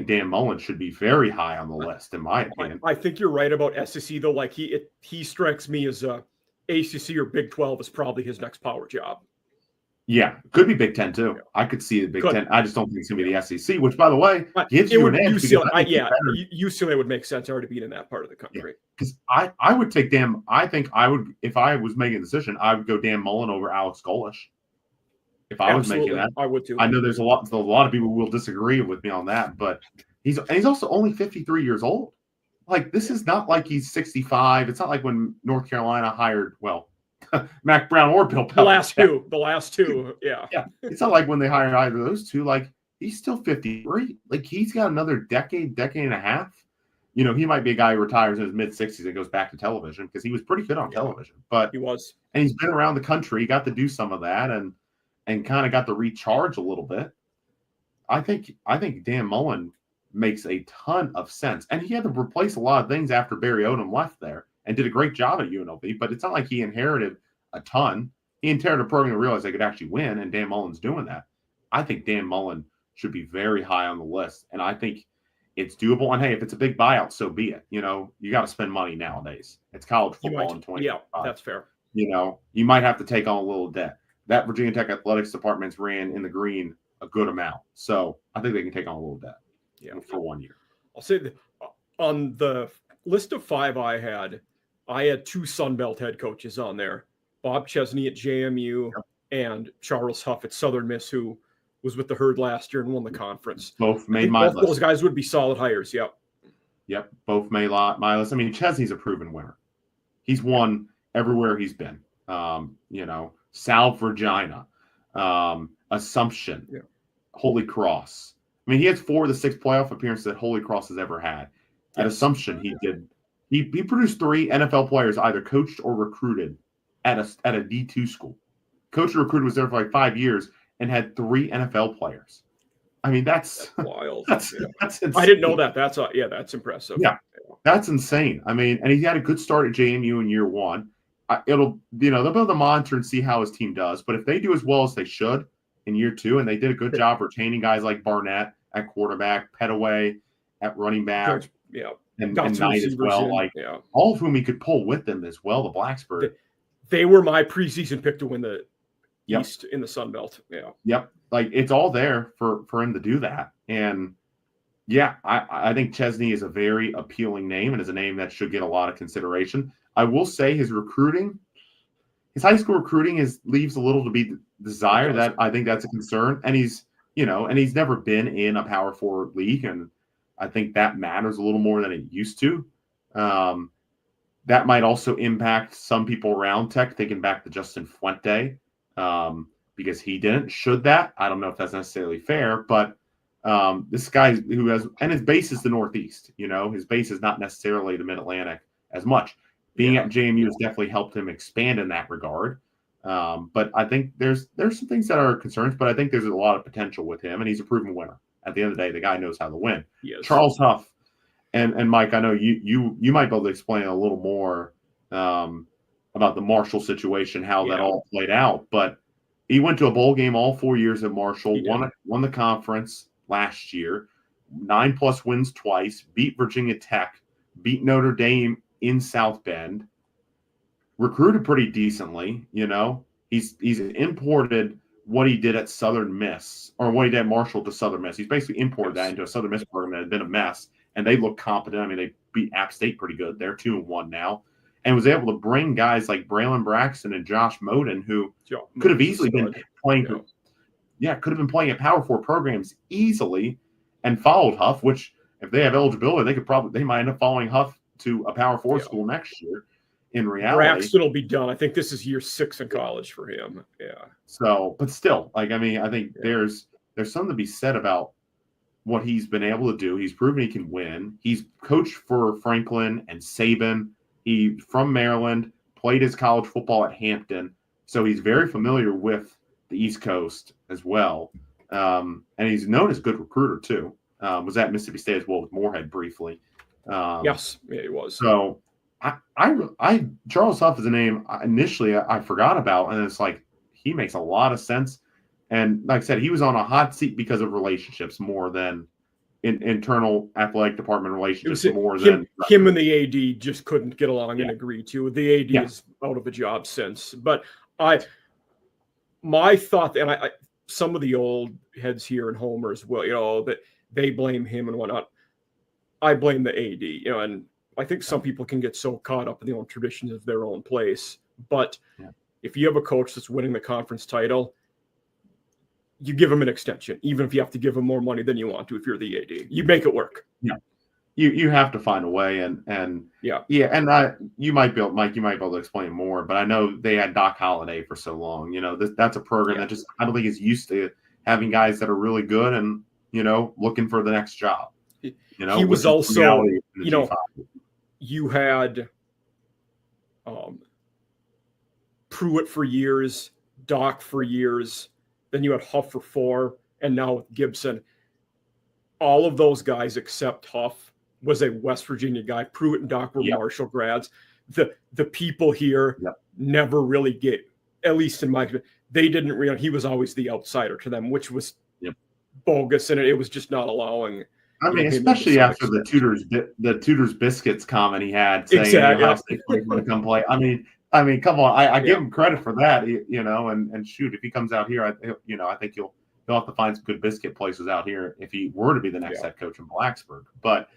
Dan Mullen should be very high on the list, in my opinion. I think you're right about SEC, though. Like he strikes me as ACC or Big 12 is probably his next power job. Yeah, could be Big 10 too. Yeah. I could see the Big 10. I just don't think it's going to be the SEC, which, by the way, gives you an edge. UCLA would make sense already being in that part of the country. Because I would take Dan. I think I would, if I was making a decision, I would go Dan Mullen over Alex Golesh. If I was making that, I would too. I know there's a lot of people who will disagree with me on that, but he's also only 53 years old. Like, this is not like he's 65. It's not like when North Carolina hired, Mac Brown or Bill Belichick. The last two. Yeah. Yeah. It's not like when they hired either of those two. Like, he's still 53. Like, he's got another decade and a half. He might be a guy who retires in his mid-60s and goes back to television because he was pretty good on television. But he was. And he's been around the country. He got to do some of that and kind of got to recharge a little bit. I think Dan Mullen makes a ton of sense. And he had to replace a lot of things after Barry Odom left there and did a great job at UNLV, but it's not like he inherited a ton. He inherited a program and realized they could actually win, and Dan Mullen's doing that. I think Dan Mullen should be very high on the list, and I think it's doable. And hey, if it's a big buyout, so be it. You got to spend money nowadays. It's college football in 20. Yeah, that's fair. You might have to take on a little debt. That Virginia Tech athletics department's ran in the green a good amount. So I think they can take on a little debt for 1 year. I'll say that on the list of 5 I had 2 Sun Belt head coaches on there, Bob Chesney at JMU and Charles Huff at Southern Miss, who was with the Herd last year and won the conference. Both made my list. Those guys would be solid hires. Yep. Both made my list. I mean, Chesney's a proven winner. He's won everywhere he's been. South Virginia, Assumption, Holy Cross. I mean, he has 4 of the 6 playoff appearances that Holy Cross has ever had. At Assumption, he produced 3 NFL players either coached or recruited at a D2 school. Coach or recruited was there for like 5 years and had 3 NFL players. I mean, that's wild. That's insane. I didn't know that. That's impressive. Yeah, that's insane. I mean, and he had a good start at JMU in year 1. They'll be able to monitor and see how his team does. But if they do as well as they should in year 2, and they did a good job retaining guys like Barnett at quarterback, Petaway at running back, and Knight as well, all of whom he could pull with them as well, the Blacksburg. They were my preseason pick to win the East in the Sun Belt. Yeah. Yep. Like, it's all there for him to do that. And I think Chesney is a very appealing name and is a name that should get a lot of consideration. I will say his high school recruiting leaves a little to be desired. That I think that's a concern. And he's never been in a Power 4 league, and I think that matters a little more than it used to. That might also impact some people around Tech, thinking back to Justin Fuente, because he didn't. Should that? I don't know if that's necessarily fair, but this guy who has, and his base is the Northeast. His base is not necessarily the Mid-Atlantic as much. Being at JMU has definitely helped him expand in that regard. But I think there's some things that are concerns, but I think there's a lot of potential with him, and he's a proven winner. At the end of the day, the guy knows how to win. Yes. Charles Huff and Mike, I know you might be able to explain a little more about the Marshall situation, how that all played out. But he went to a bowl game all 4 years at Marshall, won the conference last year, 9+ wins twice, beat Virginia Tech, beat Notre Dame in South Bend, recruited pretty decently. He's imported what he did at Southern Miss, or what he did at Marshall to Southern Miss. He's basically imported that into a Southern Miss program that had been a mess, and they look competent. I mean, they beat App State pretty good. They're 2-1 now, and was able to bring guys like Braylon Braxton and Josh Moden, who could have easily been playing. Could have been playing at Power 4 programs easily, and followed Huff. Which, if they have eligibility, they might end up following Huff to a Power 4 school next year. In reality, Braxton will be done. I think this is year 6 in college for him. Yeah. So, but still, I think there's something to be said about what he's been able to do. He's proven he can win. He's coached for Franklin and Saban. He from Maryland, played his college football at Hampton, so he's very familiar with the East Coast as well. And he's known as a good recruiter too. Was at Mississippi State as well with Moorhead briefly. Yes, yeah, he was. So I Charles Huff is a name initially I forgot about, and it's like he makes a lot of sense. And like I said, he was on a hot seat because of relationships more than internal athletic department relationships. Him and the AD just couldn't get along and agree to. The AD Yeah. is out of a job since. But my thought, and I some of the old heads here and homers will, that they blame him and whatnot. I blame the AD, and I think some people can get so caught up in the own traditions of their own place. But if you have a coach that's winning the conference title, you give him an extension, even if you have to give him more money than you want to. If you're the AD, you make it work. Yeah, you have to find a way, and And you might be able to explain more, but I know they had Doc Holliday for so long. That's a program that just I don't think is used to having guys that are really good and looking for the next job. He was also, you had Pruitt for years, Doc for years, then you had Huff for 4, and now with Gibson. All of those guys except Huff was a West Virginia guy. Pruitt and Doc were Marshall grads. The people here never really get, at least in my experience, they didn't realize he was always the outsider to them, which was bogus, and it was just not allowing. I mean, especially after the Tudor's biscuits comment he had saying Ohio State players want to come play. I mean, come on. I give him credit for that, and shoot, if he comes out here, I think he'll have to find some good biscuit places out here if he were to be the next head coach in Blacksburg. But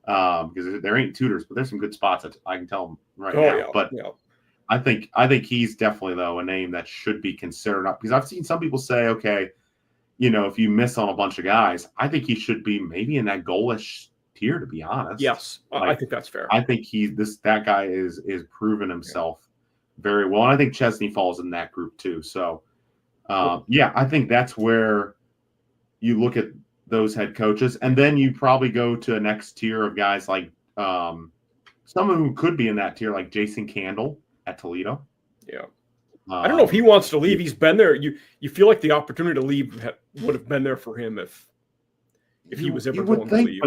because there ain't Tudor's, but there's some good spots that I can tell him now. Yeah, but I think he's definitely though a name that should be considered, because I've seen some people say, okay, if you miss on a bunch of guys, I think he should be maybe in that goalish tier, to be honest. Yes, I think that's fair. I think that guy is proven himself very well. And I think Chesney falls in that group too. So, I think that's where you look at those head coaches. And then you probably go to a next tier of guys like someone who could be in that tier, like Jason Candle at Toledo. Yeah. I don't know if he wants to leave. He's been there. You feel like the opportunity to leave would have been there for him if he was ever going to leave.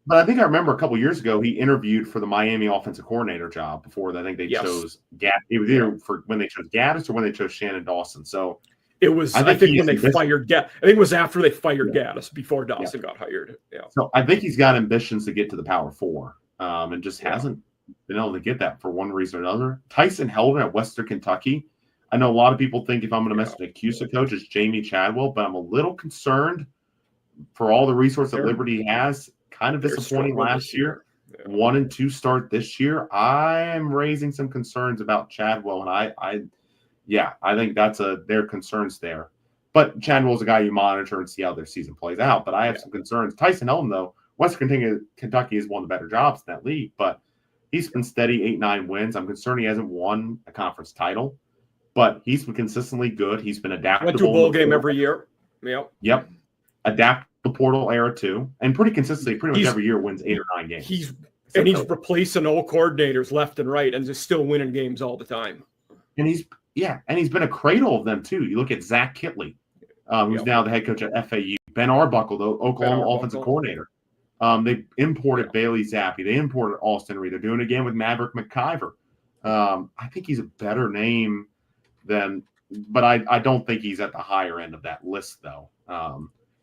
But I think I remember a couple of years ago he interviewed for the Miami offensive coordinator job before. I think they chose it was either for when they chose Gaddis or when they chose Shannon Dawson. So it was. I think when they fired Gaddis. I think it was after they fired Gaddis before Dawson got hired. Yeah. So I think he's got ambitions to get to the Power Four, and just hasn't been able to get that for one reason or another. Tyson Helden at Western Kentucky. I know a lot of people think if I'm going to mess with a CUSA coach, it's Jamie Chadwell, but I'm a little concerned for all the resource that Liberty has. Kind of disappointing last year. 1-2 start this year. I am raising some concerns about Chadwell, and I think that's their concerns there. But Chadwell's a guy you monitor and see how their season plays out. But I have some concerns. Tyson Helm, though, Western Kentucky is one of the better jobs in that league, but he's been steady, 8-9 wins. I'm concerned he hasn't won a conference title. But he's been consistently good. He's been adaptable. Went to a bowl game every year. Yep. Adapt the portal era too, and pretty consistently, pretty much every year wins 8 or 9 games. He's replacing old coordinators left and right, and just still winning games all the time. And he's been a cradle of them too. You look at Zach Kitley, who's now the head coach at FAU. Ben Arbuckle, the Oklahoma offensive coordinator. They imported Bailey Zappi. They imported Austin Reed. They're doing it again with Maverick McIver. I think he's a better name but I don't think he's at the higher end of that list though.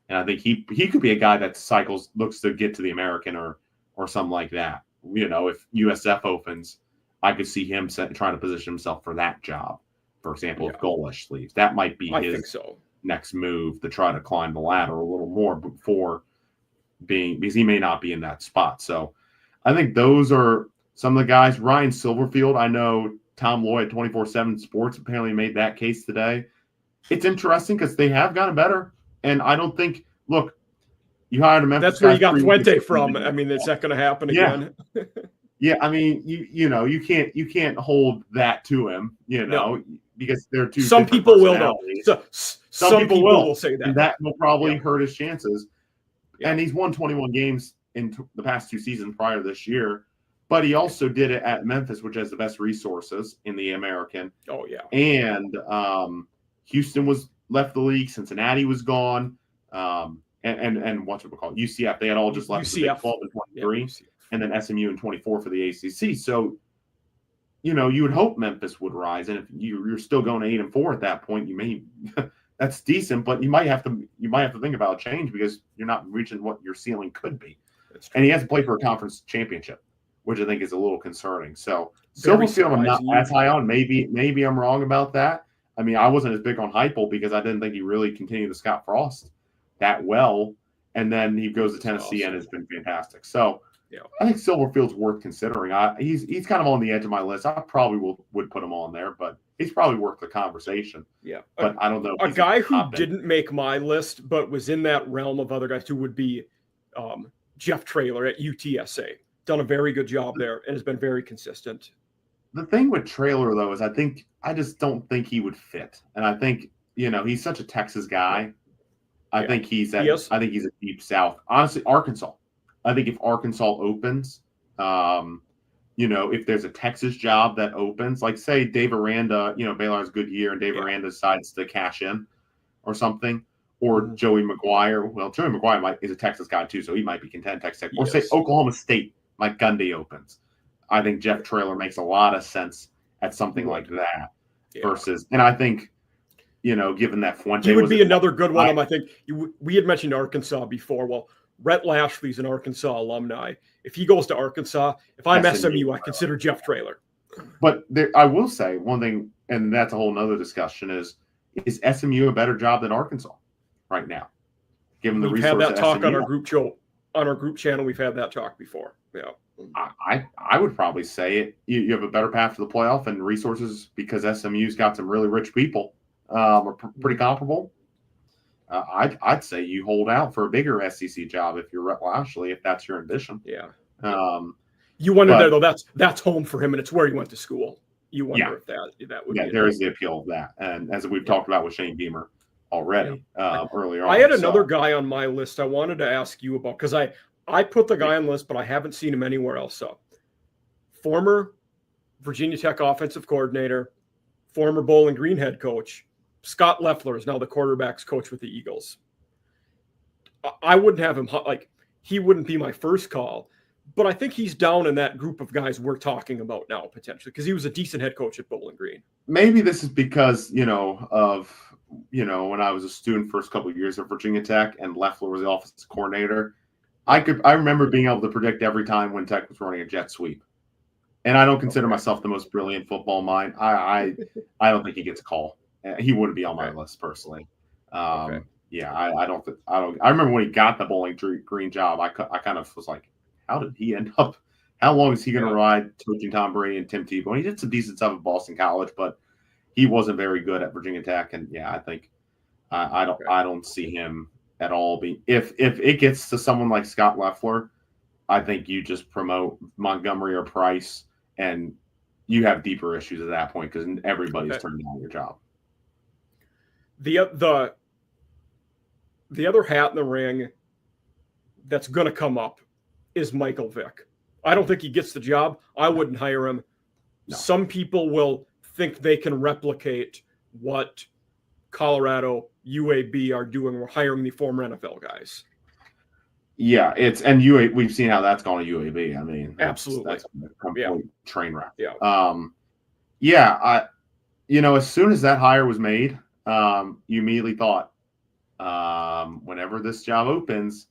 And I think he could be a guy that looks to get to the American or something like that. If USF opens, I could see him trying to position himself for that job. For example, if Golish leaves, that might be his next move to try to climb the ladder a little more because he may not be in that spot. So I think those are some of the guys. Ryan Silverfield, I know Tom Lloyd, 24/7 Sports, apparently made that case today. It's interesting because they have gotten better, and I don't think. Look, you hired a Memphis. That's where you got Fuente from. I mean, is that going to happen again? Yeah, I mean, you can't hold that to him, because they're two. Some people will know. Some people will say that. And that will probably hurt his chances. Yeah. And he's won 21 games in the past 2 seasons prior to this year. but he also did it at Memphis, which has the best resources in the American. Oh yeah. And Houston was left the league. Cincinnati was gone. And what's it called? UCF. They had all just left the Big 12 in 23, and then SMU in 24 for the ACC. So, you would hope Memphis would rise. And if you're still going 8-4 at that point, you may that's decent, but you might have to think about a change because you're not reaching what your ceiling could be. And he has to play for a conference championship, which I think is a little concerning. So Silverfield, I'm not as high on. Maybe I'm wrong about that. I mean, I wasn't as big on Heupel because I didn't think he really continued the Scott Frost that well. And then he goes to Tennessee and has been fantastic. So I think Silverfield's worth considering. He's kind of on the edge of my list. I probably would put him on there, but he's probably worth the conversation. Yeah. But I don't know. A guy who didn't make my list, but was in that realm of other guys who would be Jeff Traylor at UTSA. Done a very good job there and has been very consistent. The thing with Traylor, though, is I just don't think he would fit. And I think, he's such a Texas guy. I think he's a deep South. Honestly, Arkansas. I think if Arkansas opens, if there's a Texas job that opens, like say Dave Aranda, Baylor has a good year and Dave Aranda decides to cash in or something, or Joey McGuire. Well, Joey McGuire is a Texas guy too, so he might be content Texas Tech. Or say Oklahoma State, Mike Gundy opens. I think Jeff Traylor makes a lot of sense at something like that versus, and I think, given that Fuente he would be another good one. I think we had mentioned Arkansas before. Well, Rhett Lashley's an Arkansas alumni. If he goes to Arkansas, if I'm SMU, I consider Jeff Traylor. But I will say one thing, and that's a whole nother discussion, is SMU a better job than Arkansas right now? Given the resources. We've had that talk on our group show, on our group channel. We've had that talk before. Yeah. I would probably say it. You have a better path to the playoff and resources because SMU's got some really rich people. Are pretty comparable. I'd say you hold out for a bigger SEC job if you're Rhett Lashley, if that's your ambition. Yeah. You wonder there though. That's home for him, and it's where he went to school. You wonder if that would. Yeah, there is the appeal of that, and as we've talked about with Shane Beamer already earlier. I had another guy on my list I wanted to ask you about because I put the guy on the list, but I haven't seen him anywhere else. So, former Virginia Tech offensive coordinator, former Bowling Green head coach. Scott Loeffler is now the quarterback's coach with the Eagles. I wouldn't have him he wouldn't be my first call, but I think he's down in that group of guys we're talking about now potentially because he was a decent head coach at Bowling Green. Maybe this is because when I was a student first couple of years at Virginia Tech and Loeffler was the offensive coordinator. I remember being able to predict every time when Tech was running a jet sweep. And I don't consider myself the most brilliant football mind. I don't think he gets a call. He wouldn't be on my list personally. Yeah, I don't. I remember when he got the Bowling Green job. I kind of was like, how did he end up? How long is he going to ride coaching Tom Brady and Tim Tebow? He did some decent stuff at Boston College, but he wasn't very good at Virginia Tech. And I think I don't see him at all being. If it gets to someone like Scott Loeffler, I think you just promote Montgomery or Price, and you have deeper issues at that point because everybody's turning down your job. The other hat in the ring that's going to come up is Michael Vick. I don't think he gets the job. I wouldn't hire him. No. Some people will think they can replicate what Colorado, UAB are doing. We're hiring the former NFL guys. Yeah, we've seen how that's gone to UAB. I mean, absolutely, that's a complete train wreck. Yeah. As soon as that hire was made, you immediately thought, whenever this job opens,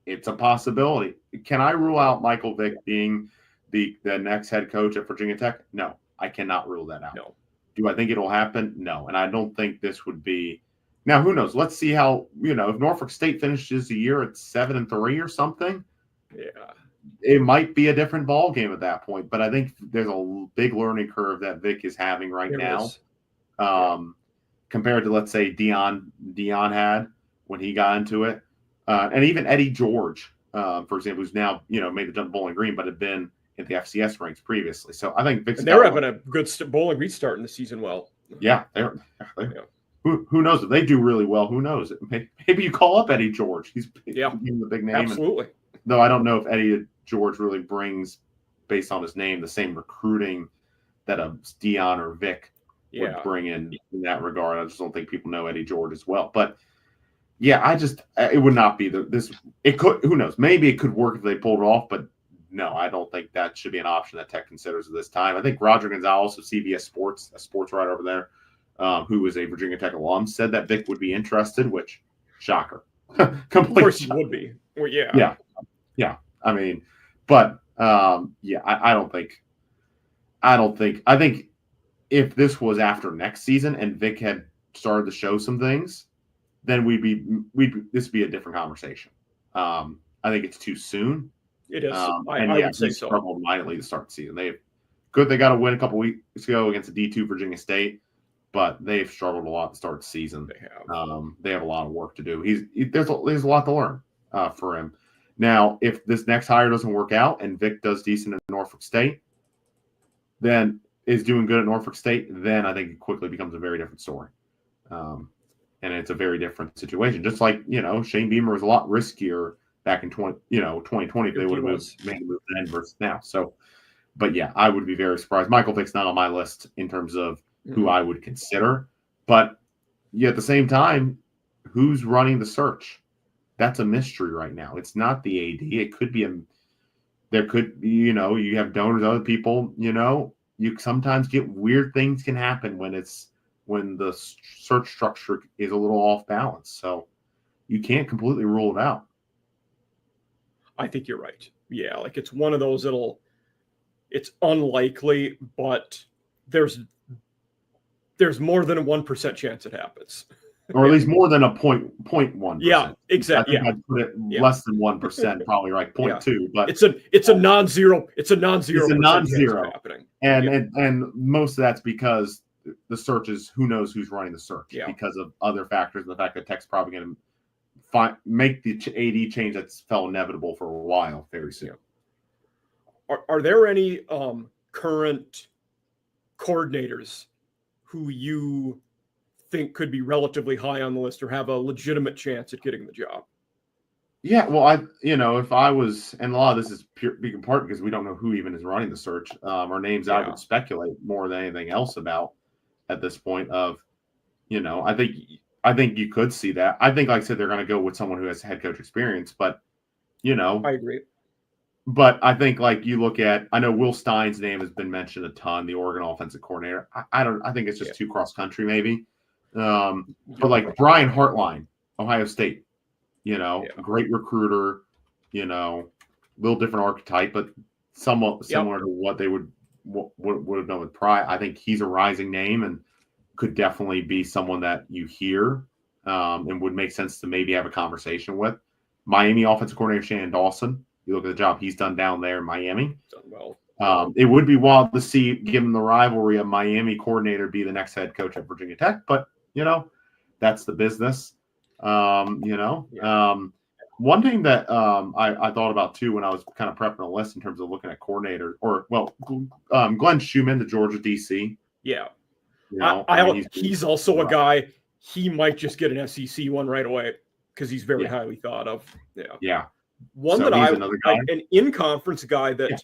it's a possibility. Can I rule out Michael Vick being the next head coach at Virginia Tech? No, I cannot rule that out. No. Do I think it'll happen? No. And I don't think this would be. Now, who knows? Let's see how, if Norfolk State finishes the year at 7-3 or something. Yeah. It might be a different ball game at that point. But I think there's a big learning curve that Vic is having right now. Compared to, let's say, Dion had when he got into it. And even Eddie George, for example, who's now, made the jump to Bowling Green, but had been in the FCS ranks previously. So I think Vic's they're having a good Bowling Green start in the season well. Yeah. Who knows? If they do really well, who knows? Maybe you call up Eddie George. He's the big name. Absolutely. Though I don't know if Eddie George really brings based on his name, the same recruiting that a Dion or Vic would bring in that regard. I just don't think people know Eddie George as well. But yeah, it would not be it could, who knows, maybe it could work if they pulled it off, but no, I don't think that should be an option that Tech considers at this time. I think Roger Gonzalez of CBS Sports, a sports writer over there, who is a Virginia Tech alum, said that Vic would be interested, which, shocker. Of course he would be. Well, yeah. Yeah. I mean, but I think if this was after next season and Vic had started to show some things, then this would be a different conversation. I think it's too soon. It is. I would say so. Struggled mightily to start the season. They got a win a couple weeks ago against the D2 Virginia State, but they've struggled a lot to start the season. They have. They have a lot of work to do. There's a lot to learn for him. Now, if this next hire doesn't work out and Vic does decent at Norfolk State, then is doing good at Norfolk State, then I think it quickly becomes a very different story. And it's a very different situation. Just like, Shane Beamer was a lot riskier back in 2020 if they would have made a move then versus now. So, but yeah, I would be very surprised. Michael Vick's not on my list in terms of who I would consider. But yeah, at the same time, who's running the search? That's a mystery right now. It's not the AD. It could be you have donors, other people, you sometimes get weird things can happen when the search structure is a little off balance. So you can't completely rule it out. I think you're right. Yeah, like it's one of those it's unlikely, but there's more than a 1% chance it happens. Or at least more than a 0.1%. Yeah, exactly. I'd put it less than 1%, probably like 0.2. But it's a non-zero. It's a non-zero happening. And most of that's because the search is who knows who's running the search because of other factors. The fact that Tech's probably going to make the AD change that's felt inevitable for a while very soon. Are there any current coordinators who you think could be relatively high on the list or have a legitimate chance at getting the job? Yeah, well, if I was, and a lot of this is big in part because we don't know who even is running the search, or names I would speculate more than anything else about at this point of, I think you could see that. I think, like I said, they're going to go with someone who has head coach experience, but, I agree. But I think, like, you look at, I know Will Stein's name has been mentioned a ton, the Oregon offensive coordinator. I think it's just too cross country maybe. But like Brian Hartline, Ohio State, great recruiter, little different archetype, but somewhat similar to what they would have done with Pry. I think he's a rising name and could definitely be someone that you hear and would make sense to maybe have a conversation with. Miami offensive coordinator Shannon Dawson. You look at the job he's done down there in Miami. Done well. It would be wild to see, given the rivalry, a Miami coordinator be the next head coach at Virginia Tech, but that's the business. One thing that I thought about too when I was kind of prepping a list in terms of looking at coordinator, Glenn Schumann, the Georgia DC. Yeah, he's also a guy. He might just get an SEC one right away because he's very highly thought of. Yeah. One so that an in-conference guy that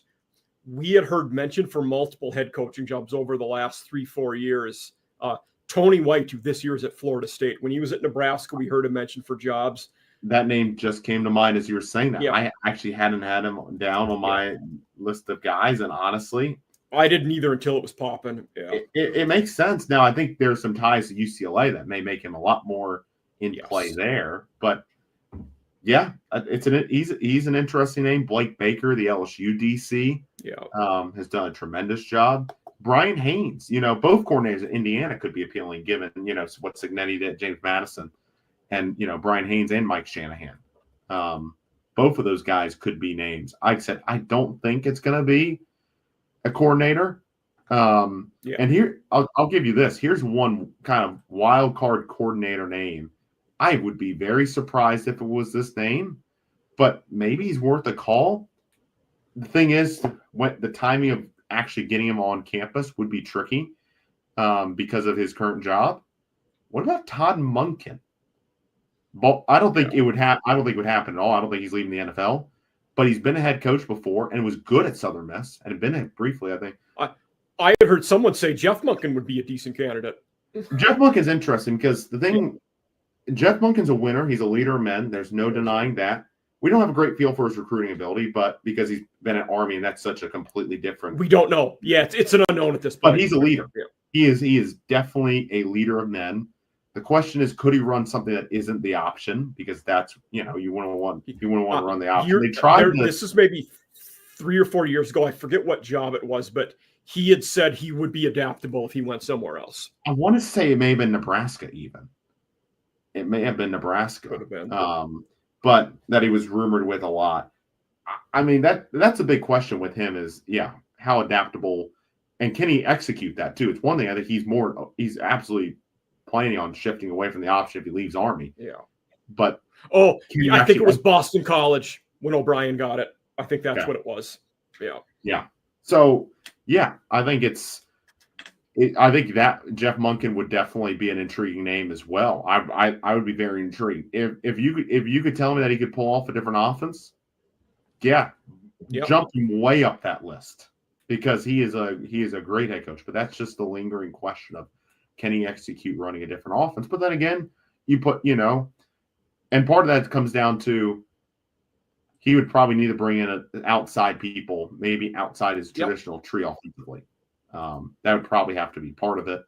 we had heard mentioned for multiple head coaching jobs over the last 3-4 years. Tony White, who this year is at Florida State. When he was at Nebraska, we heard him mentioned for jobs. That name just came to mind as you were saying that. Yeah. I actually hadn't had him down on my list of guys, and honestly, I didn't either until it was popping. Yeah, it makes sense. Now, I think there's some ties to UCLA that may make him a lot more in play there, but yeah, he's an interesting name. Blake Baker, the LSU DC, has done a tremendous job. Brian Haynes, both coordinators at Indiana could be appealing given, what Cignetti did, James Madison, and, Brian Haynes and Mike Shanahan. Both of those guys could be names. I said, I don't think it's going to be a coordinator. And here, I'll give you this. Here's one kind of wild card coordinator name. I would be very surprised if it was this name, but maybe he's worth a call. The thing is, the timing of actually getting him on campus would be tricky because of his current job. What about Todd Monken? But I don't think it would happen. I don't think it would happen at all. I don't think he's leaving the NFL. but he's been a head coach before and was good at Southern Miss and had been it briefly, I think. I had heard someone say Jeff Monken would be a decent candidate. Jeff Monken's interesting because the thing, Jeff Monken's a winner. He's a leader of men. There's no denying that. We don't have a great feel for his recruiting ability, but because he's been at Army and that's such a completely different. We don't know. Yeah, it's an unknown at this point. But he's a leader. Yeah. He is definitely a leader of men. The question is, could he run something that isn't the option? Because that's, you wouldn't want to run the option. They tried this is maybe 3 or 4 years ago. I forget what job it was, but he had said he would be adaptable if he went somewhere else. I want to say it may have been Nebraska even. It may have been Nebraska. Could have been. But that he was rumored with a lot. I mean, that's a big question with him is, how adaptable and can he execute that too? It's one thing. I think he's absolutely planning on shifting away from the option if he leaves Army. Yeah. But I think it was Boston College when O'Brien got it. I think that's what it was. Yeah. Yeah. So, I think I think that Jeff Monken would definitely be an intriguing name as well. I would be very intrigued if you could tell me that he could pull off a different offense. Jump him way up that list because he is a great head coach. But that's just the lingering question of can he execute running a different offense? But then again, you put and part of that comes down to he would probably need to bring in outside people, maybe outside his traditional tree offensively. That would probably have to be part of it.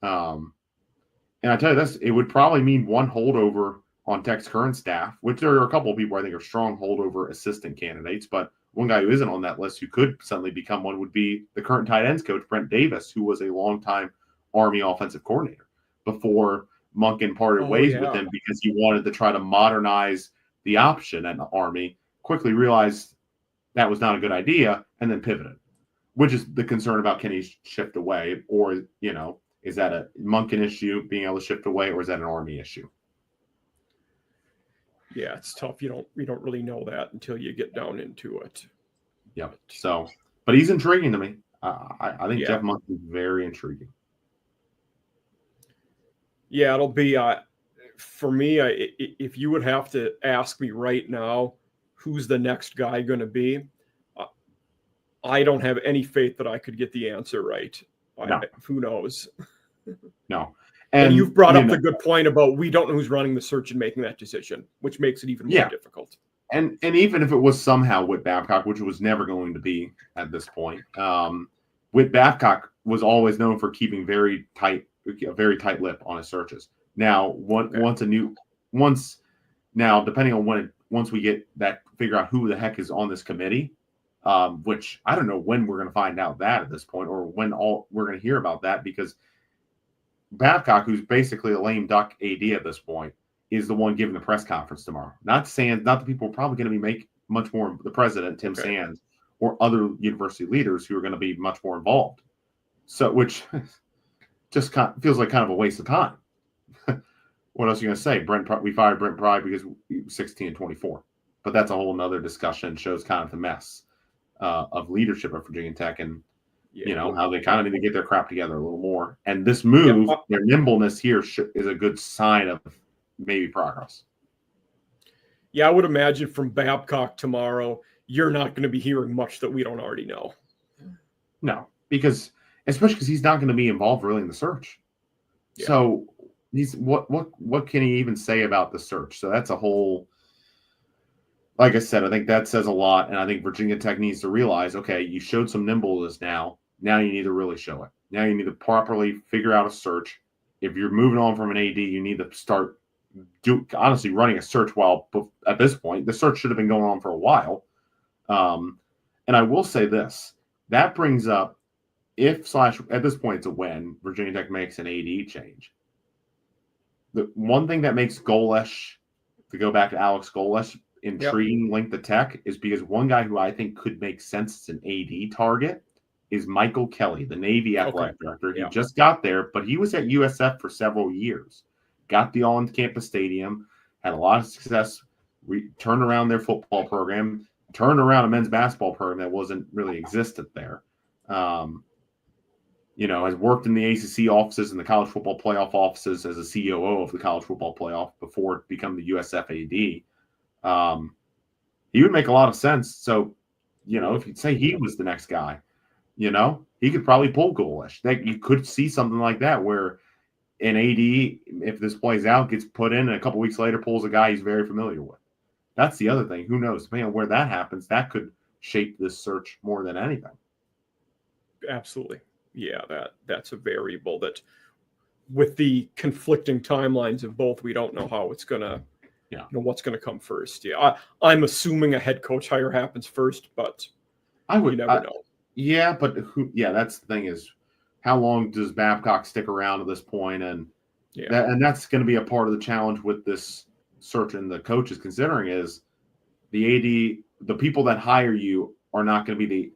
And I tell you this, it would probably mean one holdover on Tech's current staff, which there are a couple of people I think are strong holdover assistant candidates, but one guy who isn't on that list who could suddenly become one would be the current tight ends coach, Brent Davis, who was a longtime Army offensive coordinator before Monken parted ways with him because he wanted to try to modernize the option at the Army, quickly realized that was not a good idea, and then pivoted. Which is the concern about can he shift away, or is that a Monken issue being able to shift away, or is that an Army issue? Yeah, it's tough. You don't really know that until you get down into it. Yeah. So, but he's intriguing to me. I think Jeff Monken is very intriguing. Yeah, it'll be for me. If you would have to ask me right now, who's the next guy going to be? I don't have any faith that I could get the answer right. No. Who knows? No. And you've brought up the good point about we don't know who's running the search and making that decision, which makes it even more difficult. And even if it was somehow Whit Babcock, which it was never going to be at this point, Whit Babcock was always known for keeping a very tight lip on his searches. Now, depending on once we get that, figure out who the heck is on this committee. Which I don't know when we're going to find out that at this point, or when we're going to hear about that, because Babcock, who's basically a lame duck AD at this point, is the one giving the press conference tomorrow. Not the people are probably going to be much more the president, Tim Sands, or other university leaders who are going to be much more involved. So, which just feels like kind of a waste of time. What else are you going to say? We fired Brent Pry because he was 16-24, but that's a whole nother discussion. Shows kind of the mess of leadership at Virginia Tech, and how they kind of need to get their crap together a little more. And this move, their nimbleness here is a good sign of maybe progress. Yeah, I would imagine from Babcock tomorrow, you're not going to be hearing much that we don't already know. No, especially because he's not going to be involved really in the search. Yeah. So what can he even say about the search? So that's a whole. Like I said, I think that says a lot, and I think Virginia Tech needs to realize, okay, you showed some nimbleness now. Now you need to really show it. Now you need to properly figure out a search. If you're moving on from an AD, you need to start honestly running a search while at this point. The search should have been going on for a while. And I will say this. That brings up at this point it's a when Virginia Tech makes an AD change. The one thing that makes Golesh, to go back to Alex Golesh, intriguing link to Tech is because one guy who I think could make sense as an AD target is Michael Kelly, the Navy athletic director. He just got there, but he was at USF for several years. Got the all-on-campus stadium, had a lot of success, turned around their football program, turned around a men's basketball program that wasn't really existed there. Has worked in the ACC offices and the college football playoff offices as a COO of the college football playoff before becoming the USF AD. he would make a lot of sense. So, if you'd say he was the next guy, he could probably pull Goalish. You could see something like that where an AD, if this plays out, gets put in and a couple weeks later pulls a guy he's very familiar with. That's the other thing. Who knows? Depending on where that happens, that could shape this search more than anything. Absolutely. Yeah, that's a variable that with the conflicting timelines of both, we don't know how it's going to, what's going to come first. Yeah, I'm assuming a head coach hire happens first, but you never know. Yeah, but that's the thing is, how long does Babcock stick around at this point? And that's going to be a part of the challenge with this search, and the coach is considering is the AD, the people that hire you are not going to be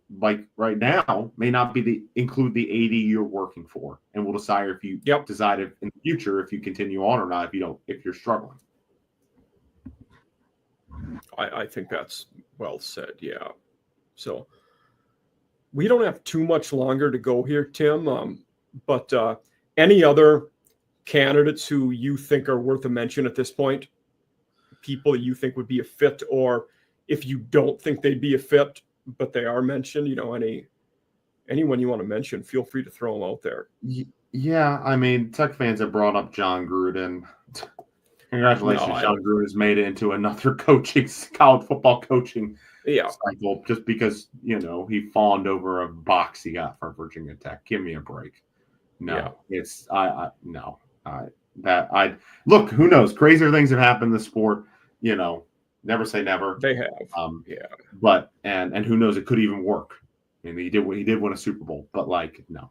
right now may not be include the AD you're working for, and we'll decide if you decide in the future if you continue on or not if you're struggling. I think that's well said. Yeah. So we don't have too much longer to go here, Tim. But any other candidates who you think are worth a mention at this point? People you think would be a fit, or if you don't think they'd be a fit, but they are mentioned, anyone you want to mention, feel free to throw them out there. Yeah, I mean, Tech fans have brought up John Gruden. Congratulations, John Gruden has made it into another college football coaching cycle just because, he fawned over a box he got from Virginia Tech. Give me a break. No, it's no. Look, who knows? Crazier things have happened in the sport. Never say never. They have. But and who knows? It could even work. I mean, he did win a Super Bowl, but no.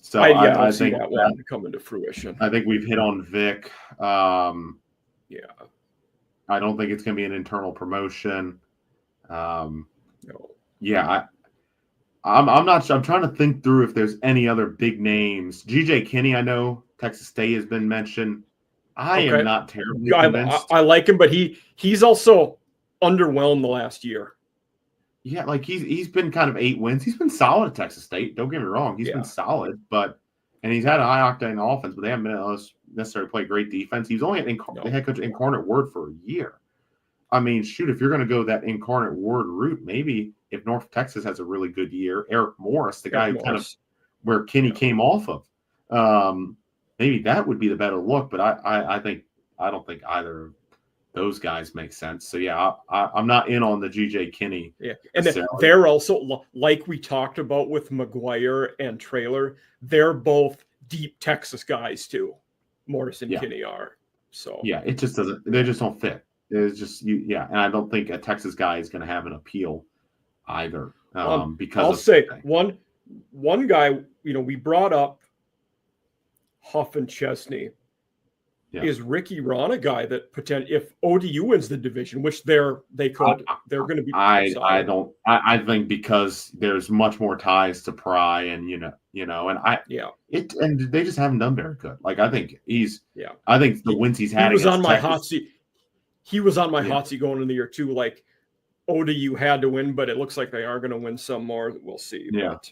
So I think that one coming to fruition. I think we've hit on Vic. I don't think it's going to be an internal promotion. No. Yeah, I'm not sure. I'm trying to think through if there's any other big names. G.J. Kinney, I know Texas State has been mentioned. I am not terribly convinced. I like him, but he's also underwhelmed the last year. Yeah, he's been kind of 8 wins. He's been solid at Texas State. Don't get me wrong. He's been solid, and he's had a high octane offense, but they haven't been able to necessarily play great defense. He was only the head coach at Incarnate Word for a year. I mean, shoot, if you're going to go that Incarnate Word route, maybe if North Texas has a really good year, Eric Morris, the guy who kind of where Kinney came off of, maybe that would be the better look. But I don't think either of those guys make sense. So I'm not in on the GJ Kinney. Yeah, and they're also, like we talked about with McGuire and Traylor, they're both deep Texas guys too. Morris and Kinney are. So it just doesn't. They just don't fit. It's just and I don't think a Texas guy is going to have an appeal either. Because I'll say one guy, we brought up Huff and Chesney. Yeah. Is Ricky Ron a guy that if ODU wins the division, which they're going to be? I think because there's much more ties to Pry and and they just haven't done very good. I think I think the wins he's had. He was on my hot seat. He was on my hot seat going into the year too. ODU had to win, but it looks like they are going to win some more. We'll see. Yeah. But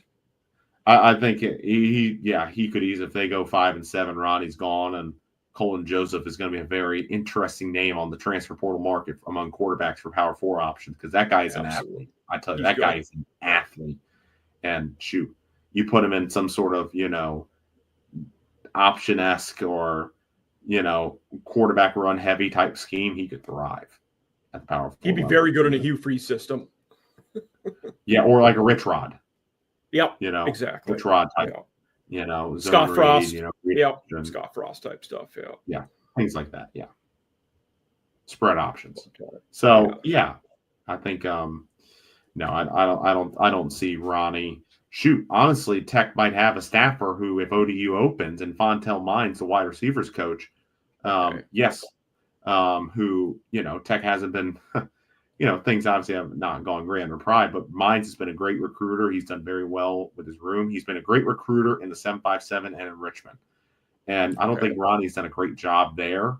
I think he could easily, if they go 5-7, Ronnie's gone, and Colin Joseph is going to be a very interesting name on the transfer portal market among quarterbacks for Power 4 options, because that guy is an athlete. I tell you, that guy is an athlete. And shoot, you put him in some sort of, option-esque or, quarterback run heavy type scheme, he could thrive at the Power 4. He'd be very good in a Hugh Freeze system. Or like a Rich Rod. Yep. Exactly. Rich Rod type. Scott Frost. Scott Frost type stuff. Yeah. Things like that. Yeah. Spread options. So I think no, I don't see Ronnie. Shoot, honestly, Tech might have a staffer who, if ODU opens and Fontel Mines, the wide receivers coach, who Tech hasn't been. Things obviously have not gone great under Pride, but Mines has been a great recruiter. He's done very well with his room. He's been a great recruiter in the 757 and in Richmond. And I don't think Ronnie's done a great job there.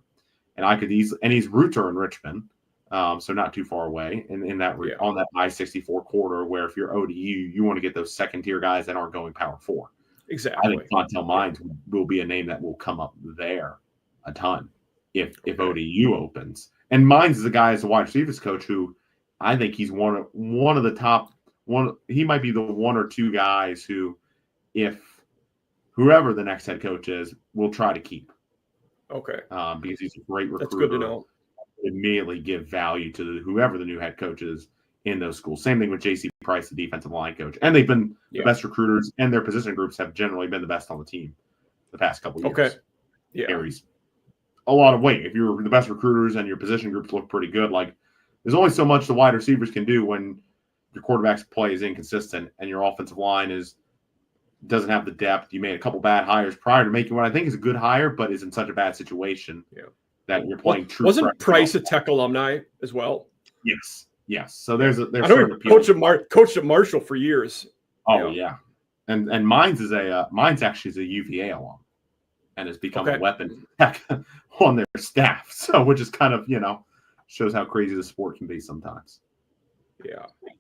And his roots are in Richmond, so not too far away. And in that on that I-64 corridor, where if you're ODU, you want to get those second-tier guys that aren't going Power 4. Exactly. I think Fontel Mines will be a name that will come up there a ton if ODU opens. And Mines is a guy as a wide receivers coach who I think he's one of the top one. He might be the one or two guys who, if whoever the next head coach is, will try to keep. Okay. Because he's a great recruiter. That's good to know. Immediately give value to whoever the new head coach is in those schools. Same thing with J.C. Price, the defensive line coach. And they've been the best recruiters, and their position groups have generally been the best on the team the past couple of years. Okay. Yeah. Carries a lot of weight. If you're the best recruiters and your position groups look pretty good, like there's only so much the wide receivers can do when your quarterback's play is inconsistent and your offensive line doesn't have the depth. You made a couple bad hires prior to making what I think is a good hire, but is in such a bad situation that you're playing true. Wasn't Price a Tech alumni as well? Yes. So there's I know he coached at Marshall for years. Oh yeah. And Mines actually is a UVA alum and has become a weapon tech on their staff. So which is kind of, shows how crazy the sport can be sometimes.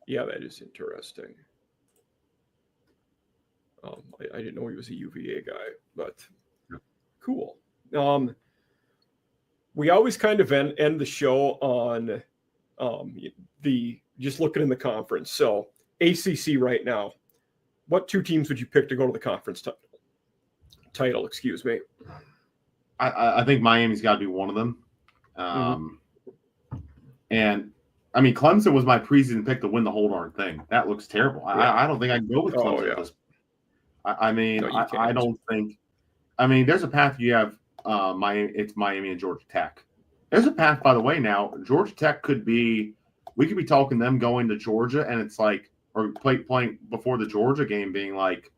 Yeah, that is interesting. I didn't know he was a UVA guy, but cool. We always kind of end the show on just looking in the conference. So ACC right now, what two teams would you pick to go to the conference title? Excuse me. I think Miami's got to be one of them. And I mean, Clemson was my preseason pick to win the whole darn thing. That looks terrible. I don't think I can go with Clemson at this point. I don't think. I mean, there's a path you have. It's Miami and Georgia Tech. There's a path, by the way. Now Georgia Tech could be. We could be talking them going to Georgia, and it's like, or playing before the Georgia game, being like,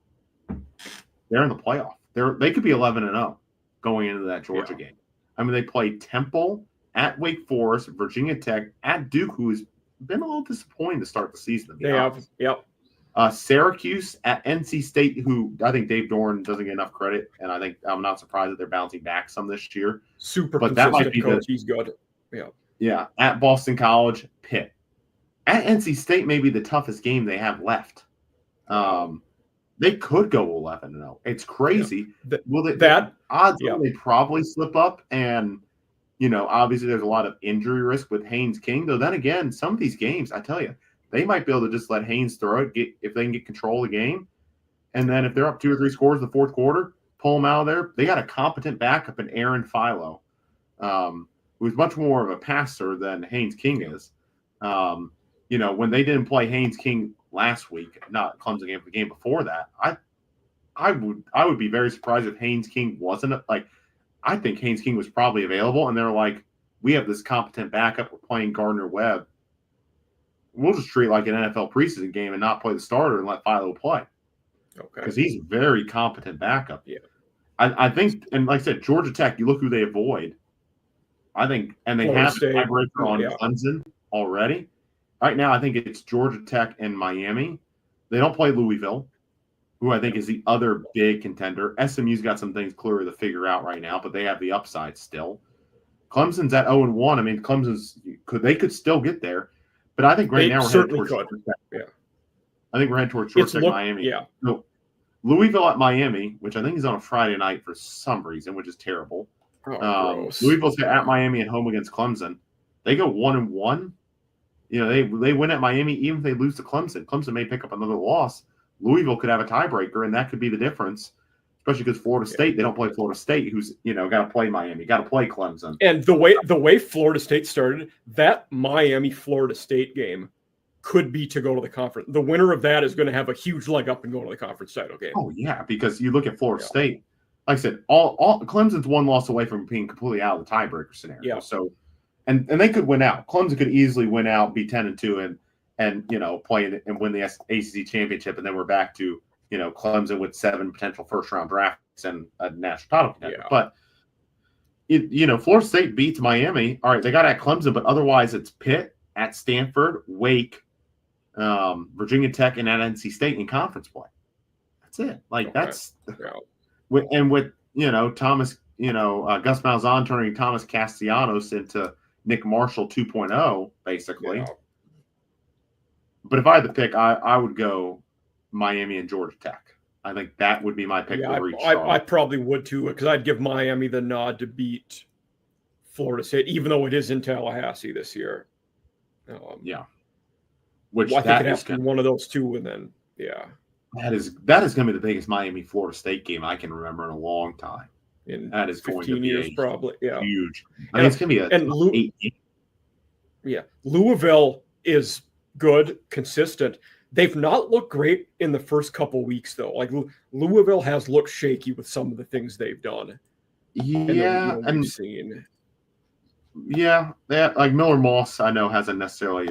they're in the playoff. They could be 11-0 going into that Georgia game. I mean, they play Temple at Wake Forest, Virginia Tech at Duke, who has been a little disappointing to start the season. They have, Syracuse at NC State, who I think Dave Doran doesn't get enough credit, and I think I'm not surprised that they're bouncing back some this year. But that might be he's good. Yeah. At Boston College, Pitt. At NC State, maybe the toughest game they have left. They could go 11-0. It's crazy. Odds they probably slip up, and obviously there's a lot of injury risk with Haynes King. Though then again, some of these games, I tell you, they might be able to just let Haynes throw it, if they can get control of the game. And then if they're up 2 or 3 scores in the fourth quarter, pull them out of there. They got a competent backup in Aaron Philo, who's much more of a passer than Haynes King is. When they didn't play Haynes King last week, not Clemson game, but the game before that, I would be very surprised if Haynes King wasn't I think Haynes King was probably available, and they're like, we have this competent backup. We're playing Gardner Webb. We'll just treat it like an NFL preseason game and not play the starter and let Philo play. Okay. Because he's a very competent backup. Yeah. I think, and like I said, Georgia Tech, you look who they avoid. I think, and they have a tiebreaker on Clemson already. Right now, I think it's Georgia Tech and Miami. They don't play Louisville, who I think is the other big contender. SMU's got some things clearly to figure out right now, but they have the upside still. Clemson's at 0-1. I mean, Clemson's could still get there. But I think right now we're headed towards Georgia Tech. I think we're headed towards Georgia Tech, Miami. Yeah. So Louisville at Miami, which I think is on a Friday night for some reason, which is terrible. Louisville's at Miami at home against Clemson. They go 1-1. They win at Miami even if they lose to Clemson. Clemson may pick up another loss. Louisville could have a tiebreaker, and that could be the difference. Especially because Florida State, they don't play Florida State, who's got to play Miami, got to play Clemson. And the way Florida State started, that Miami-Florida State game could be to go to the conference. The winner of that is going to have a huge leg up and go to the conference title game. Oh yeah, because you look at Florida State. Like I said, all Clemson's one loss away from being completely out of the tiebreaker scenario. Yeah. So, and they could win out. Clemson could easily win out, be 10-2, and play and win the ACC championship, and then we're back to Clemson with 7 potential first-round drafts and a national title contender. But, Florida State beats Miami. All right, they got at Clemson, but otherwise it's Pitt, at Stanford, Wake, Virginia Tech, and at NC State in conference play. That's it. That's – with Thomas, Gus Malzahn turning Thomas Castellanos into Nick Marshall 2.0, basically. Yeah. But if I had to pick, I would go Miami and Georgia Tech. I think that would be my pick. I probably would too, because I'd give Miami the nod to beat Florida State, even though it is in Tallahassee this year. Yeah. Which I think it has to be one of those two, and then that is going to be the biggest Miami Florida State game I can remember in a long time. That is 15 going to be years, probably. Yeah, huge. I mean, it's going to be 8 game. Yeah, Louisville is good, consistent. They've not looked great in the first couple weeks, though. Like Louisville has looked shaky with some of the things they've done. Yeah, and we've seen. Yeah, like Miller Moss, I know hasn't necessarily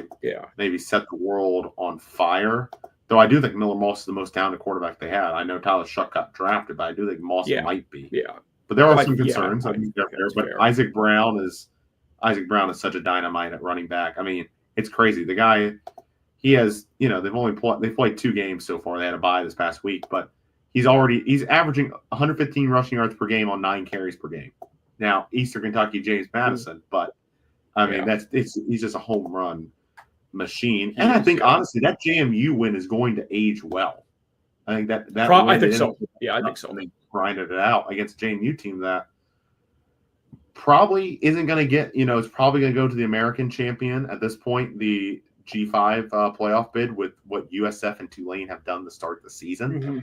maybe set the world on fire. Though I do think Miller Moss is the most talented quarterback they had. I know Tyler Shuck got drafted, but I do think Moss might be. Yeah, but there are some concerns. I think they're fair. But fair. Isaac Brown is such a dynamite at running back. I mean, it's crazy. The guy, he has, they've played 2 games so far. They had a bye this past week, but he's averaging 115 rushing yards per game on 9 carries per game. Now, Eastern Kentucky, James Madison, but I mean, he's just a home run machine. And I think, honestly, that JMU win is going to age well. I think that I think so. Yeah, I think so. They grinded it out against a JMU team that probably isn't going to get, it's probably going to go to the American champion at this point, the G5 playoff bid with what USF and Tulane have done to start the season. Mm-hmm.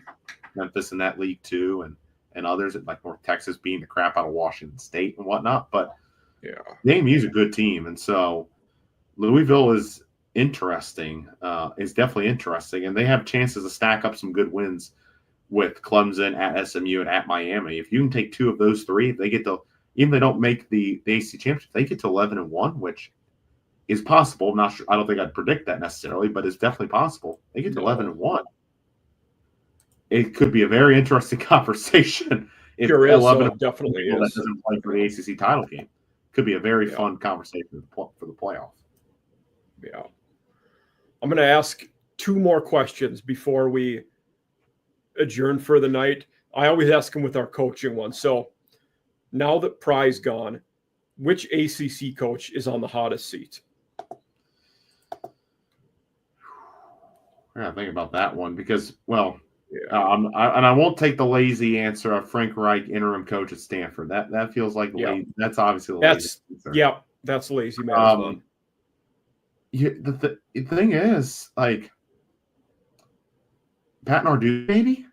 Memphis in that league too, and others like North Texas beating the crap out of Washington State and whatnot. But JMU's a good team, and so Louisville is interesting. Is definitely interesting, and they have chances to stack up some good wins with Clemson at SMU and at Miami. If you can take 2 of those 3, if they get to, even if they don't make the AC championship, they get to 11-1, which is possible. I'm not sure. I don't think I'd predict that necessarily, but it's definitely possible. They get to 11-1. It could be a very interesting conversation. If sure is, 11 definitely is. That doesn't play for the ACC title game. Could be a very fun conversation for the playoff. Yeah. I'm going to ask 2 more questions before we adjourn for the night. I always ask them with our coaching one. So now that Pry's gone, which ACC coach is on the hottest seat? I gotta think about that one because, I won't take the lazy answer of Frank Reich, interim coach at Stanford. That feels like that's obviously the lazy answer. Yeah, that's lazy man. The thing is, like, Pat Narduzzi,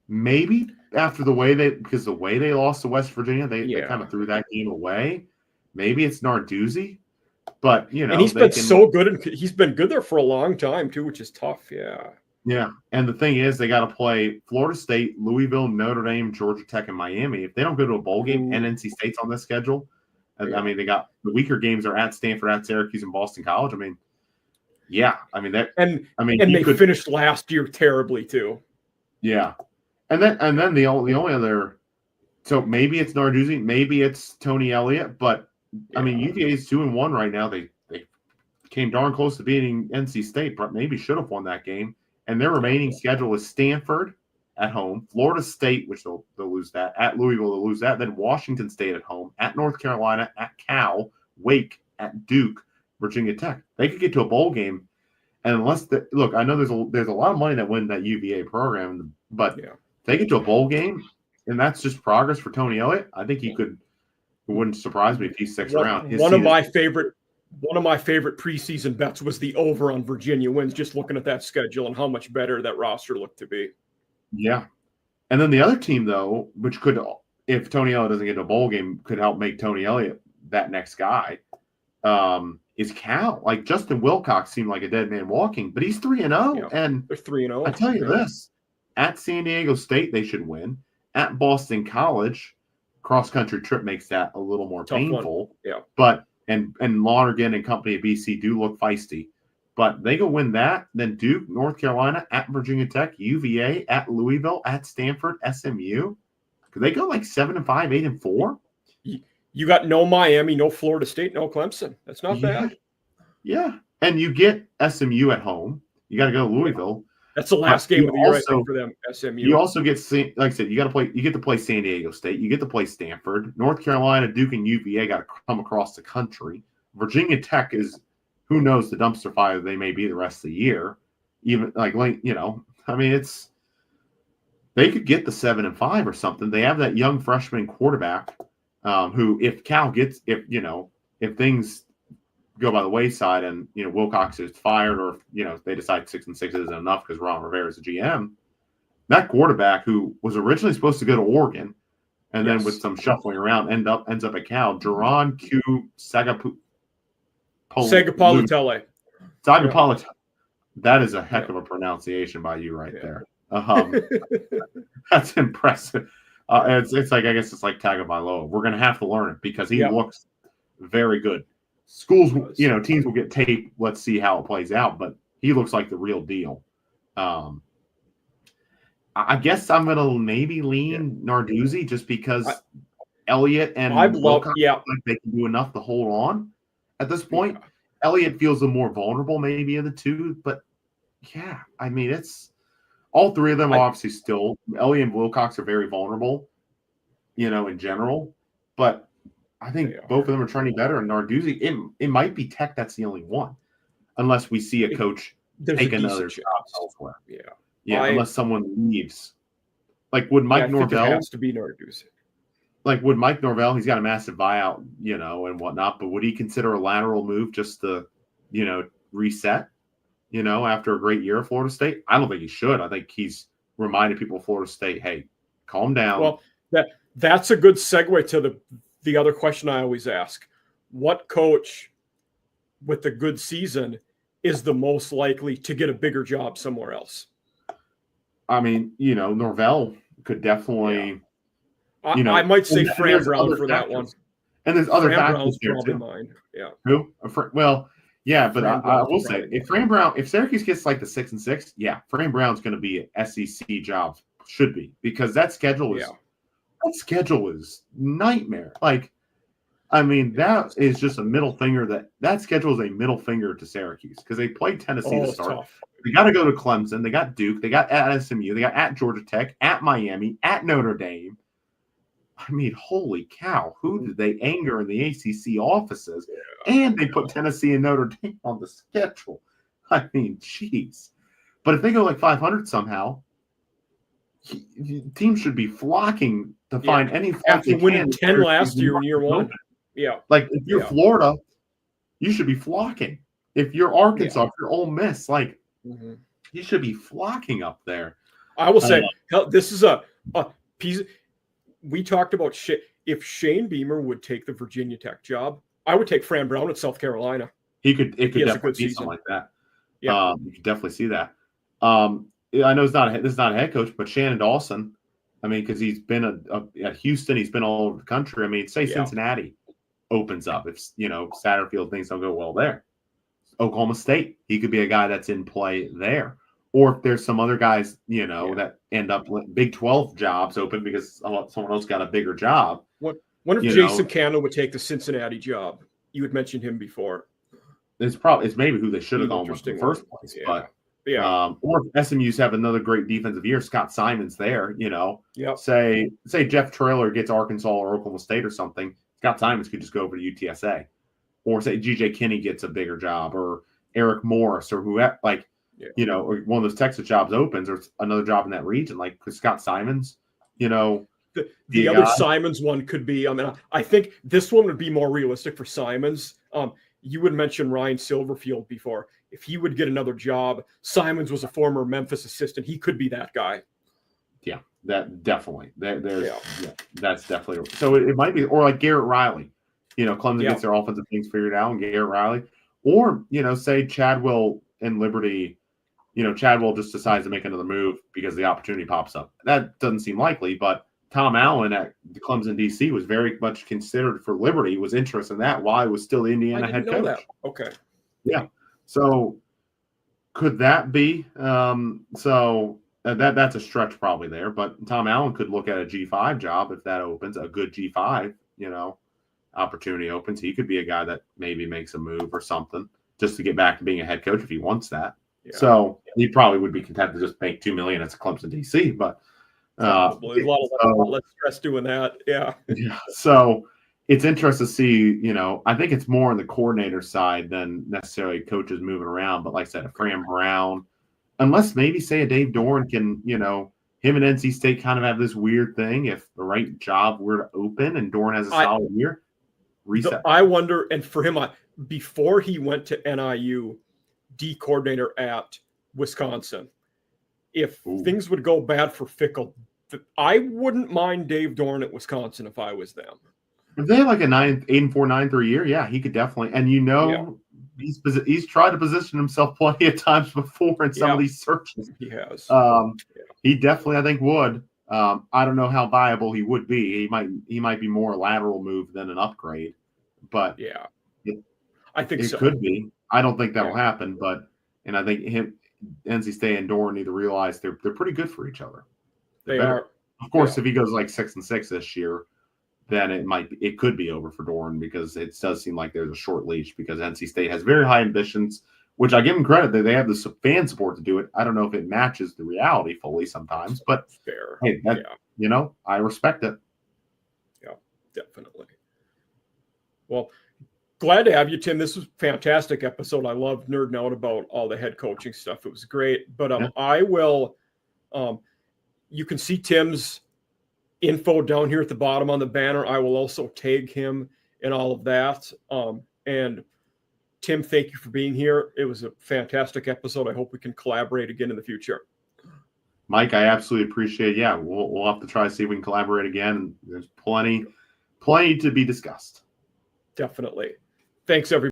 maybe after the way they lost to West Virginia, they kind of threw that game away. Maybe it's Narduzzi, but and he's been so good, and he's been good there for a long time too, which is tough. Yeah, and the thing is, they got to play Florida State, Louisville, Notre Dame, Georgia Tech, and Miami. If they don't go to a bowl game, and NC State's on this schedule, I mean, they got the weaker games are at Stanford, at Syracuse, and Boston College. I mean, they finished last year terribly too. Yeah, and then the only other, so maybe it's Narduzzi, maybe it's Tony Elliott, but I mean, UVA is 2-1 right now. They came darn close to beating NC State, but maybe should have won that game. And their remaining schedule is Stanford at home, Florida State, which they'll lose that, at Louisville they'll lose that, then Washington State at home, at North Carolina, at Cal, Wake, at Duke, Virginia Tech. They could get to a bowl game, and unless look, I know there's a lot of money that went in that UVA program, but if they get to a bowl game, and that's just progress for Tony Elliott. I think he could. It wouldn't surprise me if he sticks around. One of my favorite preseason bets was the over on Virginia wins, just looking at that schedule and how much better that roster looked to be. Yeah. And then the other team, though, which could, if Tony Elliott doesn't get to a bowl game, could help make Tony Elliott that next guy, is Cal. Like, Justin Wilcox seemed like a dead man walking, but he's 3-0. And they're 3-0. I tell you this, at San Diego State, they should win. At Boston College, cross-country trip makes that a little more painful. One. Yeah. But and Lonergan and company at BC do look feisty. But they go win that, then Duke, North Carolina, at Virginia Tech, UVA, at Louisville, at Stanford, SMU. Could they go like 7-5, 8-4? You got no Miami, no Florida State, no Clemson. That's not bad. Yeah. And you get SMU at home. You got to go to Louisville. That's the last game of the year, I think, for them, SMU. You also get, like I said, you get to play San Diego State. You get to play Stanford. North Carolina, Duke, and UVA got to come across the country. Virginia Tech is, who knows, the dumpster fire they may be the rest of the year. Even, I mean, they could get the 7-5 or something. They have that young freshman quarterback who if if things go by the wayside and Wilcox is fired, or they decide 6-6 isn't enough because Ron Rivera is the GM, that quarterback who was originally supposed to go to Oregon and then with some shuffling around ends up at Cal, Duran Q Sagapalitele. That is a heck of a pronunciation by you right there. That's impressive. It's like, I guess it's like Tagovailoa. We're going to have to learn it because he looks very good. Schools, teams will get tape. Let's see how it plays out, but he looks like the real deal. I guess I'm going to maybe lean Narduzzi just because Elliott and Wilcox like they can do enough to hold on at this point. Yeah. Elliott feels the more vulnerable maybe of the two, but I mean, it's all three of them obviously still. Elliott and Wilcox are very vulnerable, in general, but I think both of them are trending better. And Narduzzi, it might be Tech that's the only one, unless we see a coach take another job elsewhere. Unless someone leaves. Like, would Mike Norvell? It has to be Narduzzi. Like, would Mike Norvell? He's got a massive buyout, and whatnot. But would he consider a lateral move just to, reset? After a great year at Florida State, I don't think he should. I think he's reminded people of Florida State, hey, calm down. Well, that's a good segue to the other question I always ask: what coach with a good season is the most likely to get a bigger job somewhere else? I mean, Norvell could definitely. I might say Fran Brown for that one. And there's other factors there probably too. Mine. Yeah. Who? Well, yeah, but I will say if Syracuse gets like the 6-6, Fran Brown's going to be an SEC job. Should be, because that schedule is nightmare. Like, I mean, that is just a middle finger. That schedule is a middle finger to Syracuse because they played Tennessee to start. Tough. They got to go to Clemson. They got Duke. They got at SMU. They got at Georgia Tech, at Miami, at Notre Dame. I mean, holy cow! Who did they anger in the ACC offices? And they put Tennessee and Notre Dame on the schedule. I mean, jeez. But if they go like 500 somehow, teams should be flocking to find any. After winning 10 last year in year one. Yeah. Like, if you're Florida, you should be flocking. If you're Arkansas, if you're Ole Miss, like, you should be flocking up there. I will say, this is a piece. We talked about if Shane Beamer would take the Virginia Tech job, I would take Fran Brown at South Carolina. It could definitely be something like that. Yeah. You could definitely see that. I know this is not a head coach, but Shannon Dawson, I mean, because he's been at Houston, he's been all over the country. I mean, say Cincinnati opens up. If, Satterfield things don't go well there. Oklahoma State, he could be a guy that's in play there. Or if there's some other guys, that end up with Big 12 jobs open because someone else got a bigger job. What if Jason Candle would take the Cincinnati job? You had mentioned him before. It's maybe who they should have gone with in the first place. Yeah. But or if SMU's have another great defensive year, Scott Simon's there. Say Jeff Traylor gets Arkansas or Oklahoma State or something. Scott Simons could just go over to UTSA, or say GJ Kinney gets a bigger job, or Eric Morris, or whoever. Like. Or one of those Texas jobs opens, or another job in that region, like Scott Simons, the other Simons one could be, I think this one would be more realistic for Simons. You would mention Ryan Silverfield before. If he would get another job, Simons was a former Memphis assistant. He could be that guy. Yeah, that definitely. That's definitely. So it might be, or like Garrett Riley. Clemson gets their offensive things figured out, and Garrett Riley. Or, say Chadwell and Liberty. Chadwell just decides to make another move because the opportunity pops up. That doesn't seem likely, but Tom Allen at Clemson, D.C. was very much considered for Liberty, was interested in that while he was still the Indiana head coach. That. Okay. Yeah. So could that be? That's a stretch probably there, but Tom Allen could look at a G5 job if that opens, a good G5, opportunity opens. He could be a guy that maybe makes a move or something just to get back to being a head coach if he wants that. Yeah. So he probably would be content to just make $2 million as a Clemson DC, but a lot less stress doing that. Yeah. So it's interesting to see. I think it's more on the coordinator side than necessarily coaches moving around. But like I said, a Fran Brown, unless maybe say a Dave Doran can, him and NC State kind of have this weird thing. If the right job were to open and Dorn has a solid year, reset. I wonder, and for him, before he went to NIU, D coordinator at Wisconsin, if things would go bad for Fickle, I wouldn't mind Dave Dorn at Wisconsin if I was them. If they had like a 8-4, 9-3 year, yeah, he could definitely. And he's tried to position himself plenty of times before in some of these searches. He has. He definitely, I think, would. I don't know how viable he would be. He might be more a lateral move than an upgrade, but I think it could be. I don't think that'll happen, and I think NC State and Dorn need to realize they're pretty good for each other. They are. Of course, if he goes like 6-6 this year, then it could be over for Dorn, because it does seem like there's a short leash, because NC State has very high ambitions, which I give them credit that they have the fan support to do it. I don't know if it matches the reality fully sometimes, but fair. Hey, I respect it. Yeah, definitely. Well, glad to have you, Tim. This was a fantastic episode. I loved nerding out about all the head coaching stuff. It was great. But I will you can see Tim's info down here at the bottom on the banner. I will also tag him in all of that. And Tim, thank you for being here. It was a fantastic episode. I hope we can collaborate again in the future. Mike, I absolutely appreciate it. Yeah, we'll have to try to see if we can collaborate again. There's plenty to be discussed. Definitely. Thanks, everybody.